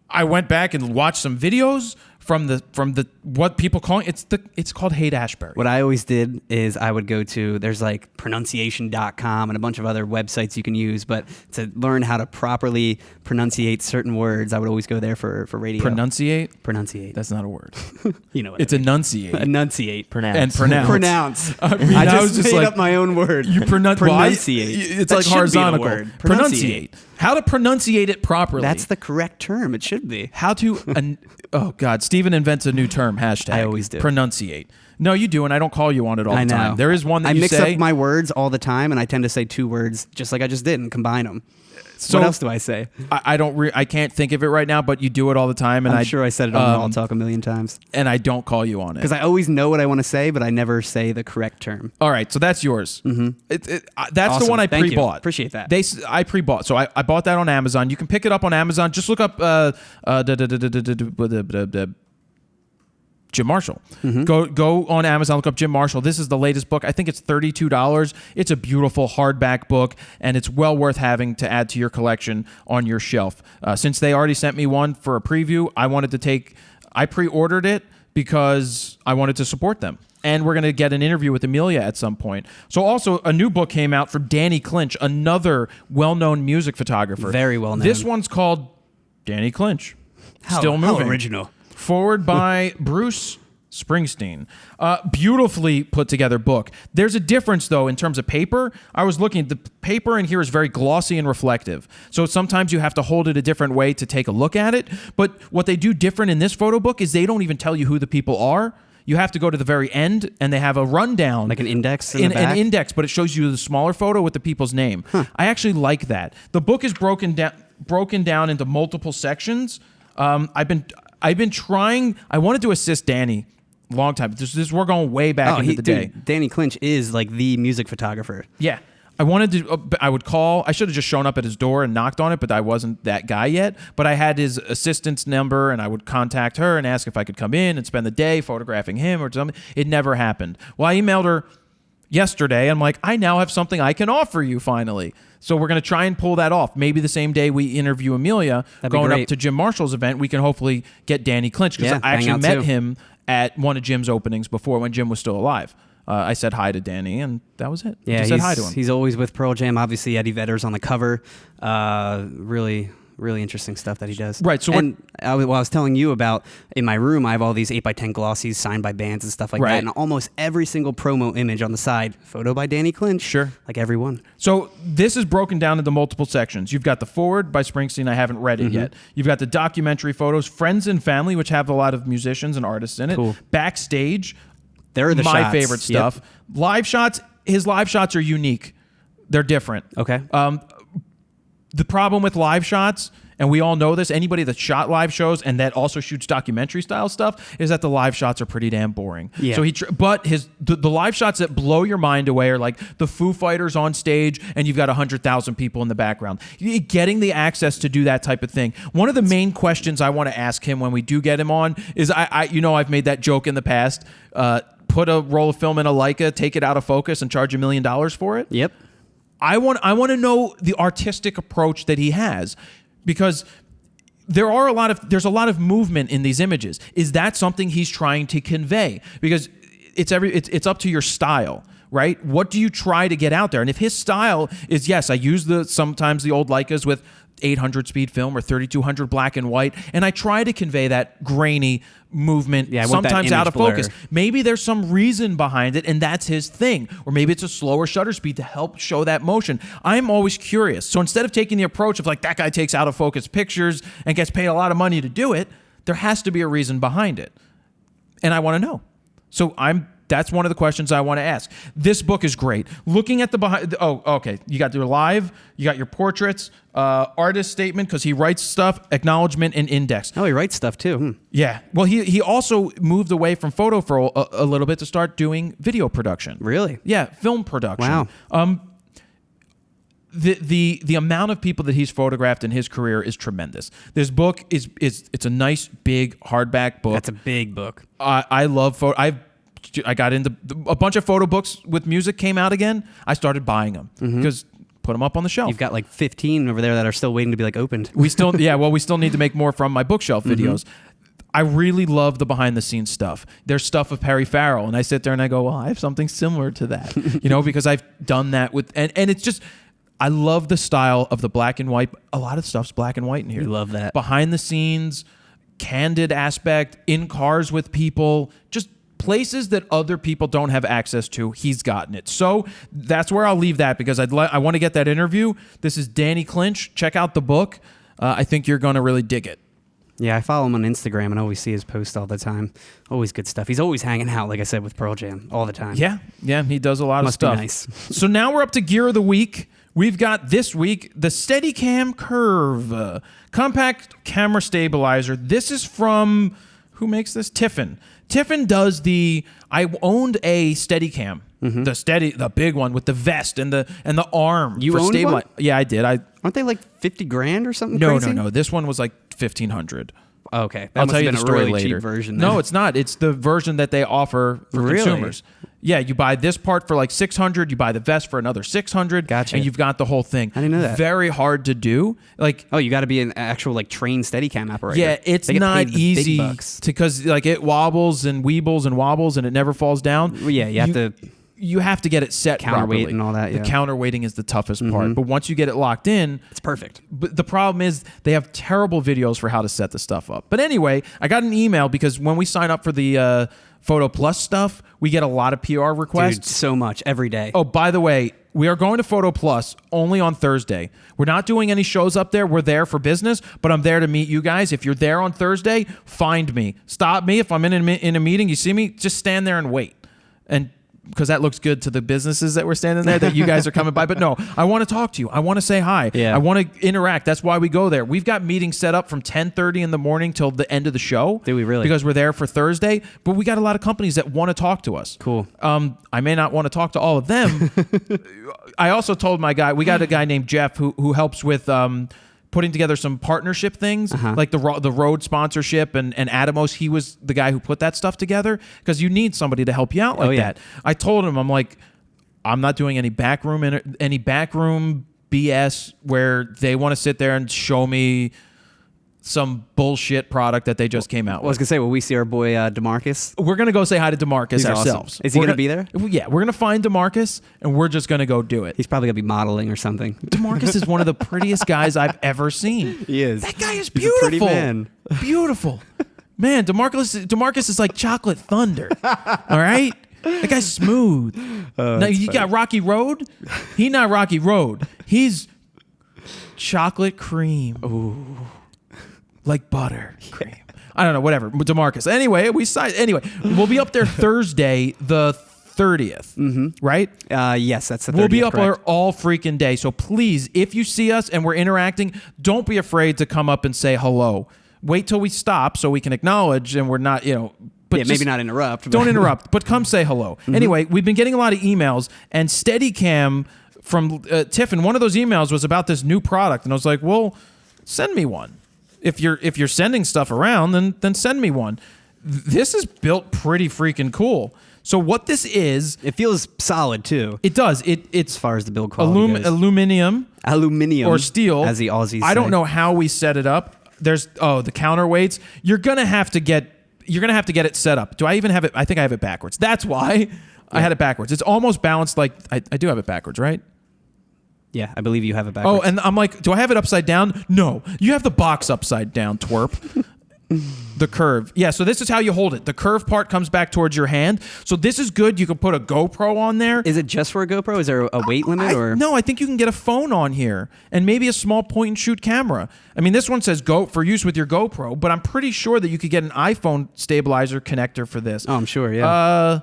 I went back and watched some videos from the what people call it. It's called Hate Ashbury. What I always did is I would go to, there's like pronunciation.com and a bunch of other websites you can use, but to learn how to properly pronunciate certain words, I would always go there for radio. Pronunciate? Pronunciate. That's not a word. You know what it's enunciate. Enunciate. Pronounce. And pronounce. Pronounce. I just made up my own word. You pronunciate. That It's like should horizontal. be the word. Pronunciate. How to pronunciate it properly. That's the correct term. It should be. How to... oh, God. Steven invents a new term. Hashtag. I always do. Pronunciate. No, you do, and I don't call you on it all the time. There is one that I you mix say. up my words all the time, and I tend to say 2 words just like I just did and combine them. So what else do I say? I can't think of it right now, but you do it all the time, and I'm sure I said it on RAWtalk a million times. And I don't call you on it because I always know what I want to say, but I never say the correct term. All right, so that's yours. Mm-hmm. That's awesome. the one I Thank pre-bought. You. Appreciate that. I pre-bought, so I bought that on Amazon. You can pick it up on Amazon. Just look up Jim Marshall. Mm-hmm. Go on Amazon, look up Jim Marshall. This is the latest book. I think it's $32. It's a beautiful hardback book, and it's well worth having to add to your collection on your shelf. Since they already sent me one for a preview, I pre-ordered it because I wanted to support them. And we're going to get an interview with Amelia at some point. So also, a new book came out for Danny Clinch, another well-known music photographer. Very well-known. This one's called Danny Clinch. Still moving. How original. Forward by Bruce Springsteen. Beautifully put together book. There's a difference, though, in terms of paper. I was looking, the paper in here is very glossy and reflective. So sometimes you have to hold it a different way to take a look at it. But what they do different in this photo book is they don't even tell you who the people are. You have to go to the very end, and they have a rundown. Like an index in the back? An index, but it shows you the smaller photo with the people's name. I actually like that. The book is broken down into multiple sections. I've been trying. I wanted to assist Danny a long time. We're going way back into the day. Danny Clinch is like the music photographer. Yeah. I wanted to, I would call, I should have just shown up at his door and knocked on it, but I wasn't that guy yet. But I had his assistant's number, and I would contact her and ask if I could come in and spend the day photographing him or something. It never happened. Well, I emailed her yesterday. I'm like, I now have something I can offer you finally. So we're going to try and pull that off. Maybe the same day we interview Amelia, going up to Jim Marshall's event, we can hopefully get Danny Clinch, because I actually met him at one of Jim's openings before, when Jim was still alive. I said hi to Danny, and that was it. Yeah, just said hi to him. He's always with Pearl Jam. Obviously, Eddie Vedder's on the cover. Really interesting stuff that he does. Right. So I was telling you about, in my room, I have all these 8x10 glossies signed by bands and stuff like that. And almost every single promo image on the side, photo by Danny Clinch. Sure. Like every one. So this is broken down into multiple sections. You've got the forward by Springsteen. I haven't read it yet. You've got the documentary photos, Friends and Family, which have a lot of musicians and artists in it. Cool. Backstage. They're the my shots. favorite stuff. Yep. Live shots. His live shots are unique. They're different. Okay. The problem with live shots, and we all know this, anybody that shot live shows and that also shoots documentary style stuff, is that the live shots are pretty damn boring. Yeah. So but the live shots that blow your mind away are like the Foo Fighters on stage, and you've got 100,000 people in the background. Getting the access to do that type of thing. One of the main questions I want to ask him when we do get him on is, I've made that joke in the past. Put a roll of film in a Leica, take it out of focus, and charge $1 million for it. Yep. I want to know the artistic approach that he has, because there's a lot of movement in these images. Is that something he's trying to convey? Because it's up to your style, right? What do you try to get out there? And if his style is, yes, I use sometimes the old Leicas with 800 speed film or 3200 black and white, and I try to convey that grainy movement, sometimes out of focus. Maybe there's some reason behind it, and that's his thing. Or maybe it's a slower shutter speed to help show that motion. I'm always curious. So instead of taking the approach of like, that guy takes out of focus pictures and gets paid a lot of money to do it, there has to be a reason behind it. And I want to know. So that's one of the questions I want to ask. This book is great. Looking at the behind. Oh, okay. You got your live. You got your portraits, artist statement, because he writes stuff, acknowledgement, and index. Oh, he writes stuff too. Yeah. Well, he also moved away from photo for a little bit to start doing video production. Really? Yeah, film production. Wow. The amount of people that he's photographed in his career is tremendous. This book it's a nice big hardback book. That's a big book. I love photo. I got into a bunch of photo books with music came out again. I started buying them because put them up on the shelf. You've got like 15 over there that are still waiting to be like opened. We still need to make more from my bookshelf videos. I really love the behind the scenes stuff. There's stuff of Perry Farrell, and I sit there and I go, well, I have something similar to that, because I've done that with, and it's just, I love the style of the black and white. A lot of stuff's black and white in here. You love that. Behind the scenes, candid aspect, in cars with people, just places that other people don't have access to. He's gotten it. So that's where I'll leave that, because I want to get that interview. This is Danny Clinch. Check out the book. I think you're going to really dig it. Yeah, I follow him on Instagram and always see his posts all the time. Always good stuff. He's always hanging out, like I said, with Pearl Jam all the time. Yeah, he does a lot of stuff. Must be nice. So now we're up to Gear of the Week. We've got this week the Steadicam Curve compact camera stabilizer. This is from, who makes this? Tiffin. Tiffin does I owned a Steadicam, the big one with the vest and the arm. You for owned one? Yeah, I did. Aren't they like 50 grand or something? No, crazy? no. This one was like 1,500. Okay, I'll tell you the story really later. Cheap version. Then. No, it's not. It's the version that they offer for consumers. Yeah, you buy this part for like $600. You buy the vest for another $600. Gotcha. And you've got the whole thing. I didn't know that. Very hard to do. Like, you got to be an actual like trained Steadicam operator. Yeah, it's not easy big bucks. because like it wobbles and weebles and wobbles and it never falls down. Well, yeah, you have to you have to get it set Counterweight properly. and all that, The yeah. counterweighting is the toughest part. But once you get it locked in, It's perfect. but the problem is they have terrible videos for how to set the stuff up. But anyway, I got an email because when we sign up for the Photo Plus stuff, we get a lot of PR requests. Dude, so much every day. Oh, by the way, we are going to Photo Plus only on Thursday. We're not doing any shows up there. We're there for business, but I'm there to meet you guys. If you're there on Thursday, find me. Stop me. If I'm in a meeting, you see me, just stand there and wait. And because that looks good to the businesses that we're standing there, that you guys are coming by. But no, I want to talk to you. I want to say hi. Yeah. I want to interact. That's why we go there. We've got meetings set up from 10:30 in the morning till the end of the show. Do we really? Because we're there for Thursday. But we got a lot of companies that want to talk to us. Cool. I may not want to talk to all of them. I also told my guy, we got a guy named Jeff who helps with putting together some partnership things, like the road sponsorship and Atomos. He was the guy who put that stuff together because you need somebody to help you out like that. I told him, I'm like, I'm not doing any backroom BS where they want to sit there and show me some bullshit product that they just came out I was with. gonna say, will we see our boy DeMarcus? We're going to go say hi to DeMarcus He's ourselves. awesome. Is he We're gonna be there? Yeah, we're going to find DeMarcus and we're just going to go do it. He's probably gonna be modeling or something. DeMarcus is one of the prettiest guys I've ever seen. He is. That guy is He's a beautiful. pretty man. Beautiful. Man, DeMarcus is like chocolate thunder. All right? That guy's smooth. Now you got Rocky Road? He not Rocky Road. He's chocolate cream. Ooh. Like butter cream. I don't know, whatever. DeMarcus. Anyway, we'll be up there Thursday the 30th, right? Yes, that's the 30th, We'll be up correct. there all freaking day. So please, if you see us and we're interacting, don't be afraid to come up and say hello. Wait till we stop so we can acknowledge and we're not, but Yeah, maybe not interrupt. Don't interrupt, but come say hello. Anyway, we've been getting a lot of emails, and Steadicam from Tiffin, one of those emails was about this new product, and I was like, well, send me one. If you're sending stuff around, then send me one. This is built pretty freaking cool. So what this is, It feels solid too. it does. It's As far as the build quality goes. aluminium Aluminium or steel, as the Aussies I don't say. know how we set it up. There's the counterweights. You're gonna have to get it set up. Do I even have it? I think I have it backwards. That's why I had it backwards. It's almost balanced. Like I do have it backwards, right? Yeah, I believe you have it backwards. Oh, and I'm like, do I have it upside down? No, you have the box upside down, twerp. The curve. Yeah, so this is how you hold it. The curved part comes back towards your hand. So this is good. You can put a GoPro on there. Is it just for a GoPro? Is there a weight limit or? No, I think you can get a phone on here and maybe a small point and shoot camera. I mean, this one says go for use with your GoPro, but I'm pretty sure that you could get an iPhone stabilizer connector for this. Oh, I'm sure, yeah.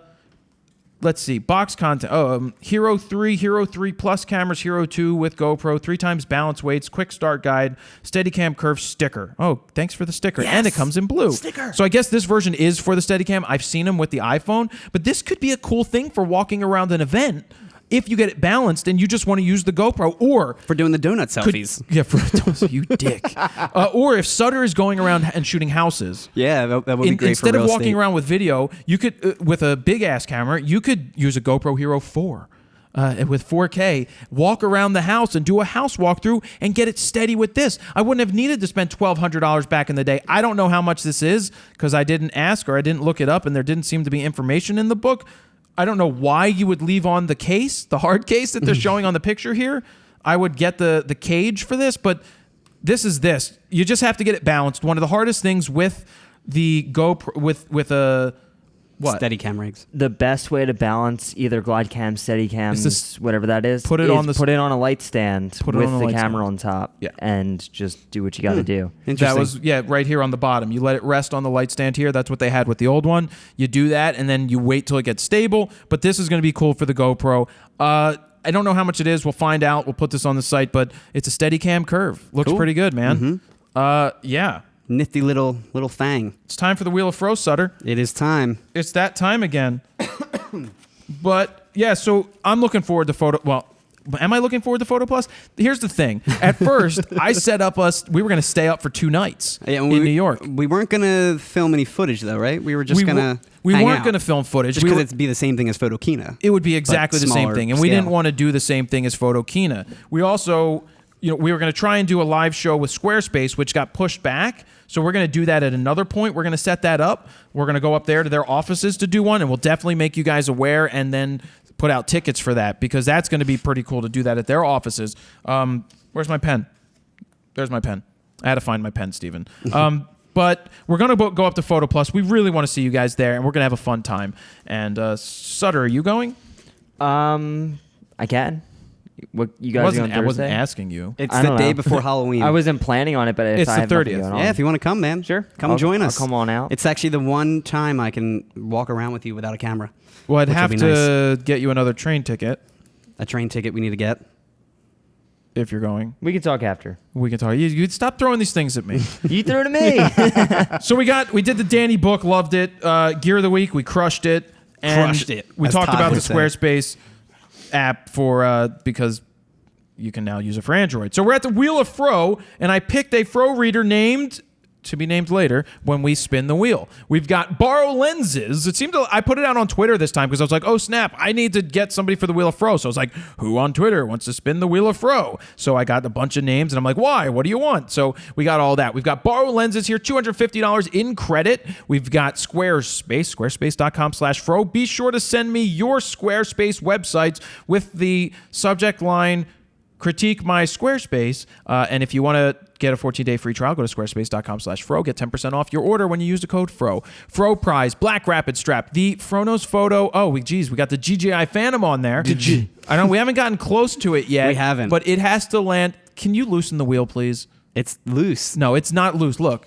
Let's see. Box content. Hero 3, Hero 3 Plus cameras, Hero 2 with GoPro, 3 times balance weights, quick start guide, Steadicam curve sticker. Oh, thanks for the sticker. Yes. And it comes in blue. Sticker. So I guess this version is for the Steadicam. I've seen them with the iPhone, but this could be a cool thing for walking around an event if you get it balanced and you just want to use the GoPro, or for doing the donut selfies. You dick. Or if Sutter is going around and shooting houses. Yeah, that would be great Instead for of real walking estate. around with video, you could, with a big ass camera, you could use a GoPro Hero 4 with 4K, walk around the house and do a house walkthrough and get it steady with this. I wouldn't have needed to spend $1,200 back in the day. I don't know how much this is because I didn't ask or I didn't look it up and there didn't seem to be information in the book. I don't know why you would leave on the case, the hard case that they're showing on the picture here. I would get the cage for this, but this is this. You just have to get it balanced. One of the hardest things with the GoPro, with a what? Steadicam rigs. The best way to balance either glide cam, Steadicams, whatever that is, put it on a light stand with on a the light camera stand. on top, Yeah. and just do what you got to do. Interesting. That was right here on the bottom. You let it rest on the light stand here. That's what they had with the old one. You do that, and then you wait till it gets stable. But this is going to be cool for the GoPro. I don't know how much it is. We'll find out. We'll put this on the site, but it's a Steadicam curve. Looks Cool. pretty good, man. Yeah. Nifty little thing. It's time for the Wheel of Fro, Sutter. It is time. It's that time again. But yeah, so I'm looking forward to Photo. Well, am I looking forward to Photo Plus? Here's the thing. At first, I set up we were going to stay up for 2 nights in New York. We weren't gonna film any footage though, right? We were just gonna. We hang weren't out. going to film footage. Just because it'd be the same thing as Photokina. It would be exactly the same smaller thing, and we scale. didn't want to do the same thing as Photokina. We also, we were going to try and do a live show with Squarespace, which got pushed back. So we're going to do that at another point. We're going to set that up. We're going to go up there to their offices to do one, and we'll definitely make you guys aware and then put out tickets for that, because that's going to be pretty cool to do that at their offices. Where's my pen? There's my pen. I had to find my pen, Steven. But we're going to go up to Photo Plus. We really want to see you guys there, and we're going to have a fun time. And Sutter, are you going? I can. What you guys going I wasn't asking you. It's the day before Halloween. I wasn't planning on it, but if it's I the 30th. Yeah, if you want to come, man. Sure. Come join us. I'll come on out. It's actually the one time I can walk around with you without a camera. Well, I'd have to get you another train ticket. A train ticket we need to get. If you're going. We can talk after. We can talk. You'd stop throwing these things at me. You threw it at me. So we did the Danny book, loved it. Gear of the week, we crushed it. And we talked about the Squarespace app because you can now use it for Android. So we're at the Wheel of Fro, and I picked a Fro reader to be named later when we spin the wheel. We've got Borrow Lenses. I put it out on Twitter this time because I was like, oh snap, I need to get somebody for the Wheel of Fro. So I was like, who on Twitter wants to spin the Wheel of Fro? So I got a bunch of names, and I'm like, why? What do you want? So we got all that. We've got Borrow Lenses here, $250 in credit. We've got Squarespace, squarespace.com/Fro. Be sure to send me your Squarespace websites with the subject line, critique my Squarespace. And if you want to get a 14-day free trial, go to squarespace.com/Fro. Get 10% off your order when you use the code FRO. Fro Prize, Black Rapid Strap, the Fronos Photo. Oh, we got the DJI Phantom on there. I know we haven't gotten close to it yet. We haven't. But it has to land. Can you loosen the wheel, please? It's loose. No, it's not loose. Look.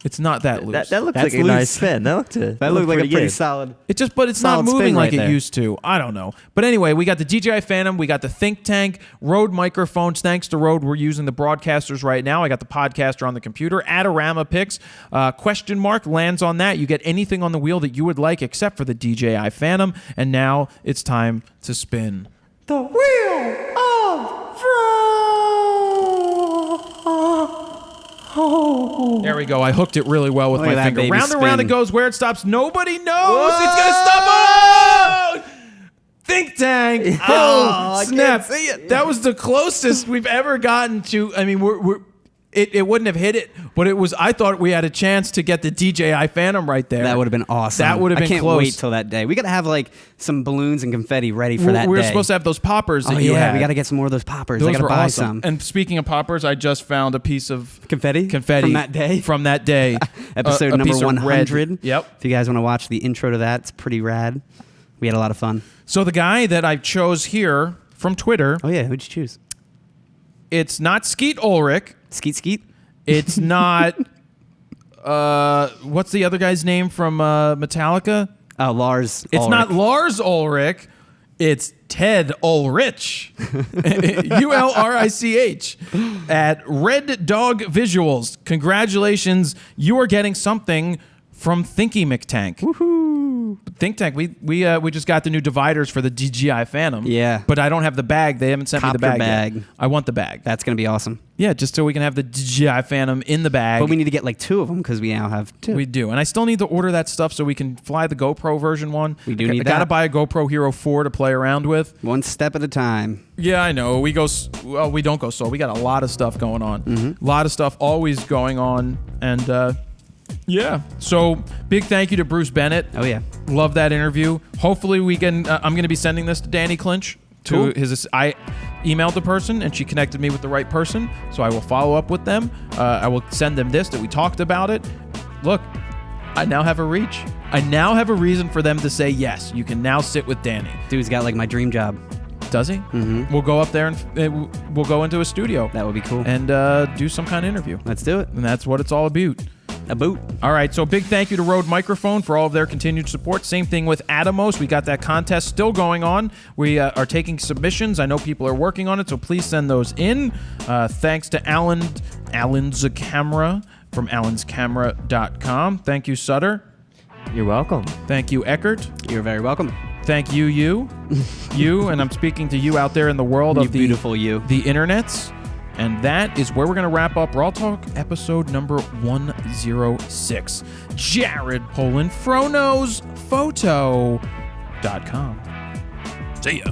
It's not that loose. That looks That's like a loose. nice spin. That looked like a pretty good. solid. But it's not solid moving spin like right it there. used to. I don't know. But anyway, we got the DJI Phantom. We got the Think Tank, Rode microphones. Thanks to Rode, we're using the broadcasters right now. I got the podcaster on the computer. Adorama picks. Question mark lands on that. You get anything on the wheel that you would like except for the DJI Phantom. And now it's time to spin the Wheel of Fro. There we go. I hooked it really well with Look at my that finger. baby Round and round it spin. goes. Where it stops, nobody knows. It's going to stop. Oh! Think Tank. Oh, snap. can't see it. That was the closest we've ever gotten to. I mean, it wouldn't have hit it, but it was. I thought we had a chance to get the DJI Phantom right there. That would have been awesome. That would have been I can't close. wait till that day. We got to have like some balloons and confetti ready for that We were day. supposed to have those poppers that Oh you yeah, had. we got to get some more of those poppers. Those I got to were buy awesome. some. And speaking of poppers, I just found a piece of Confetti from that day. From that day. Episode A number piece of 100. red. Yep. If you guys want to watch the intro to that, it's pretty rad. We had a lot of fun. So the guy that I chose here from Twitter, Oh yeah, who'd you choose? it's not Skeet Ulrich. Skeet Skeet. It's not. What's the other guy's name from Metallica? Lars. It's Ulrich. not Lars Ulrich. It's Ted Ulrich. ULRICH at Red Dog Visuals. Congratulations. You are getting something from Thinky McTank. Woohoo! Think Tank, we just got the new dividers for the DJI Phantom. Yeah. But I don't have the bag. They haven't sent me the Copter bag. bag. Yet. I want the bag. That's gonna be awesome. Yeah, just so we can have the DJI Phantom in the bag. But we need to get like 2 of them because we now have 2. We do. And I still need to order that stuff so we can fly the GoPro version one. We do I need gotta that. buy a GoPro Hero 4 to play around with. One step at a time. Yeah, I know. We don't go slow. We got a lot of stuff going on. Mm-hmm. A lot of stuff always going on. And yeah. So big thank you to Bruce Bennett. Oh yeah. Love that interview. Hopefully we can. I'm going to be sending this to Danny Clinch. Cool. I emailed the person and she connected me with the right person. So I will follow up with them. I will send them this that we talked about it. Look, I now have a reach. I now have a reason for them to say yes. You can now sit with Danny. Dude's got like my dream job. Does he? Mm-hmm. We'll go up there and we'll go into a studio. That would be cool. And do some kind of interview. Let's do it. And that's what it's all about. A boot. All right, so big thank you to Rode Microphone for all of their continued support. Same thing with Atomos. We got that contest still going on. We are taking submissions. I know people are working on it, so please send those in. Thanks to Alan's Camera from alanscamera.com. Thank you, Sutter. You're welcome. Thank you, Eckert. You're very welcome. Thank you, you, and I'm speaking to you out there in the world You of the beautiful you. the internets. And that is where we're going to wrap up RAWtalk episode number 106. Jared Poland, FroKnowsPhoto.com. See ya.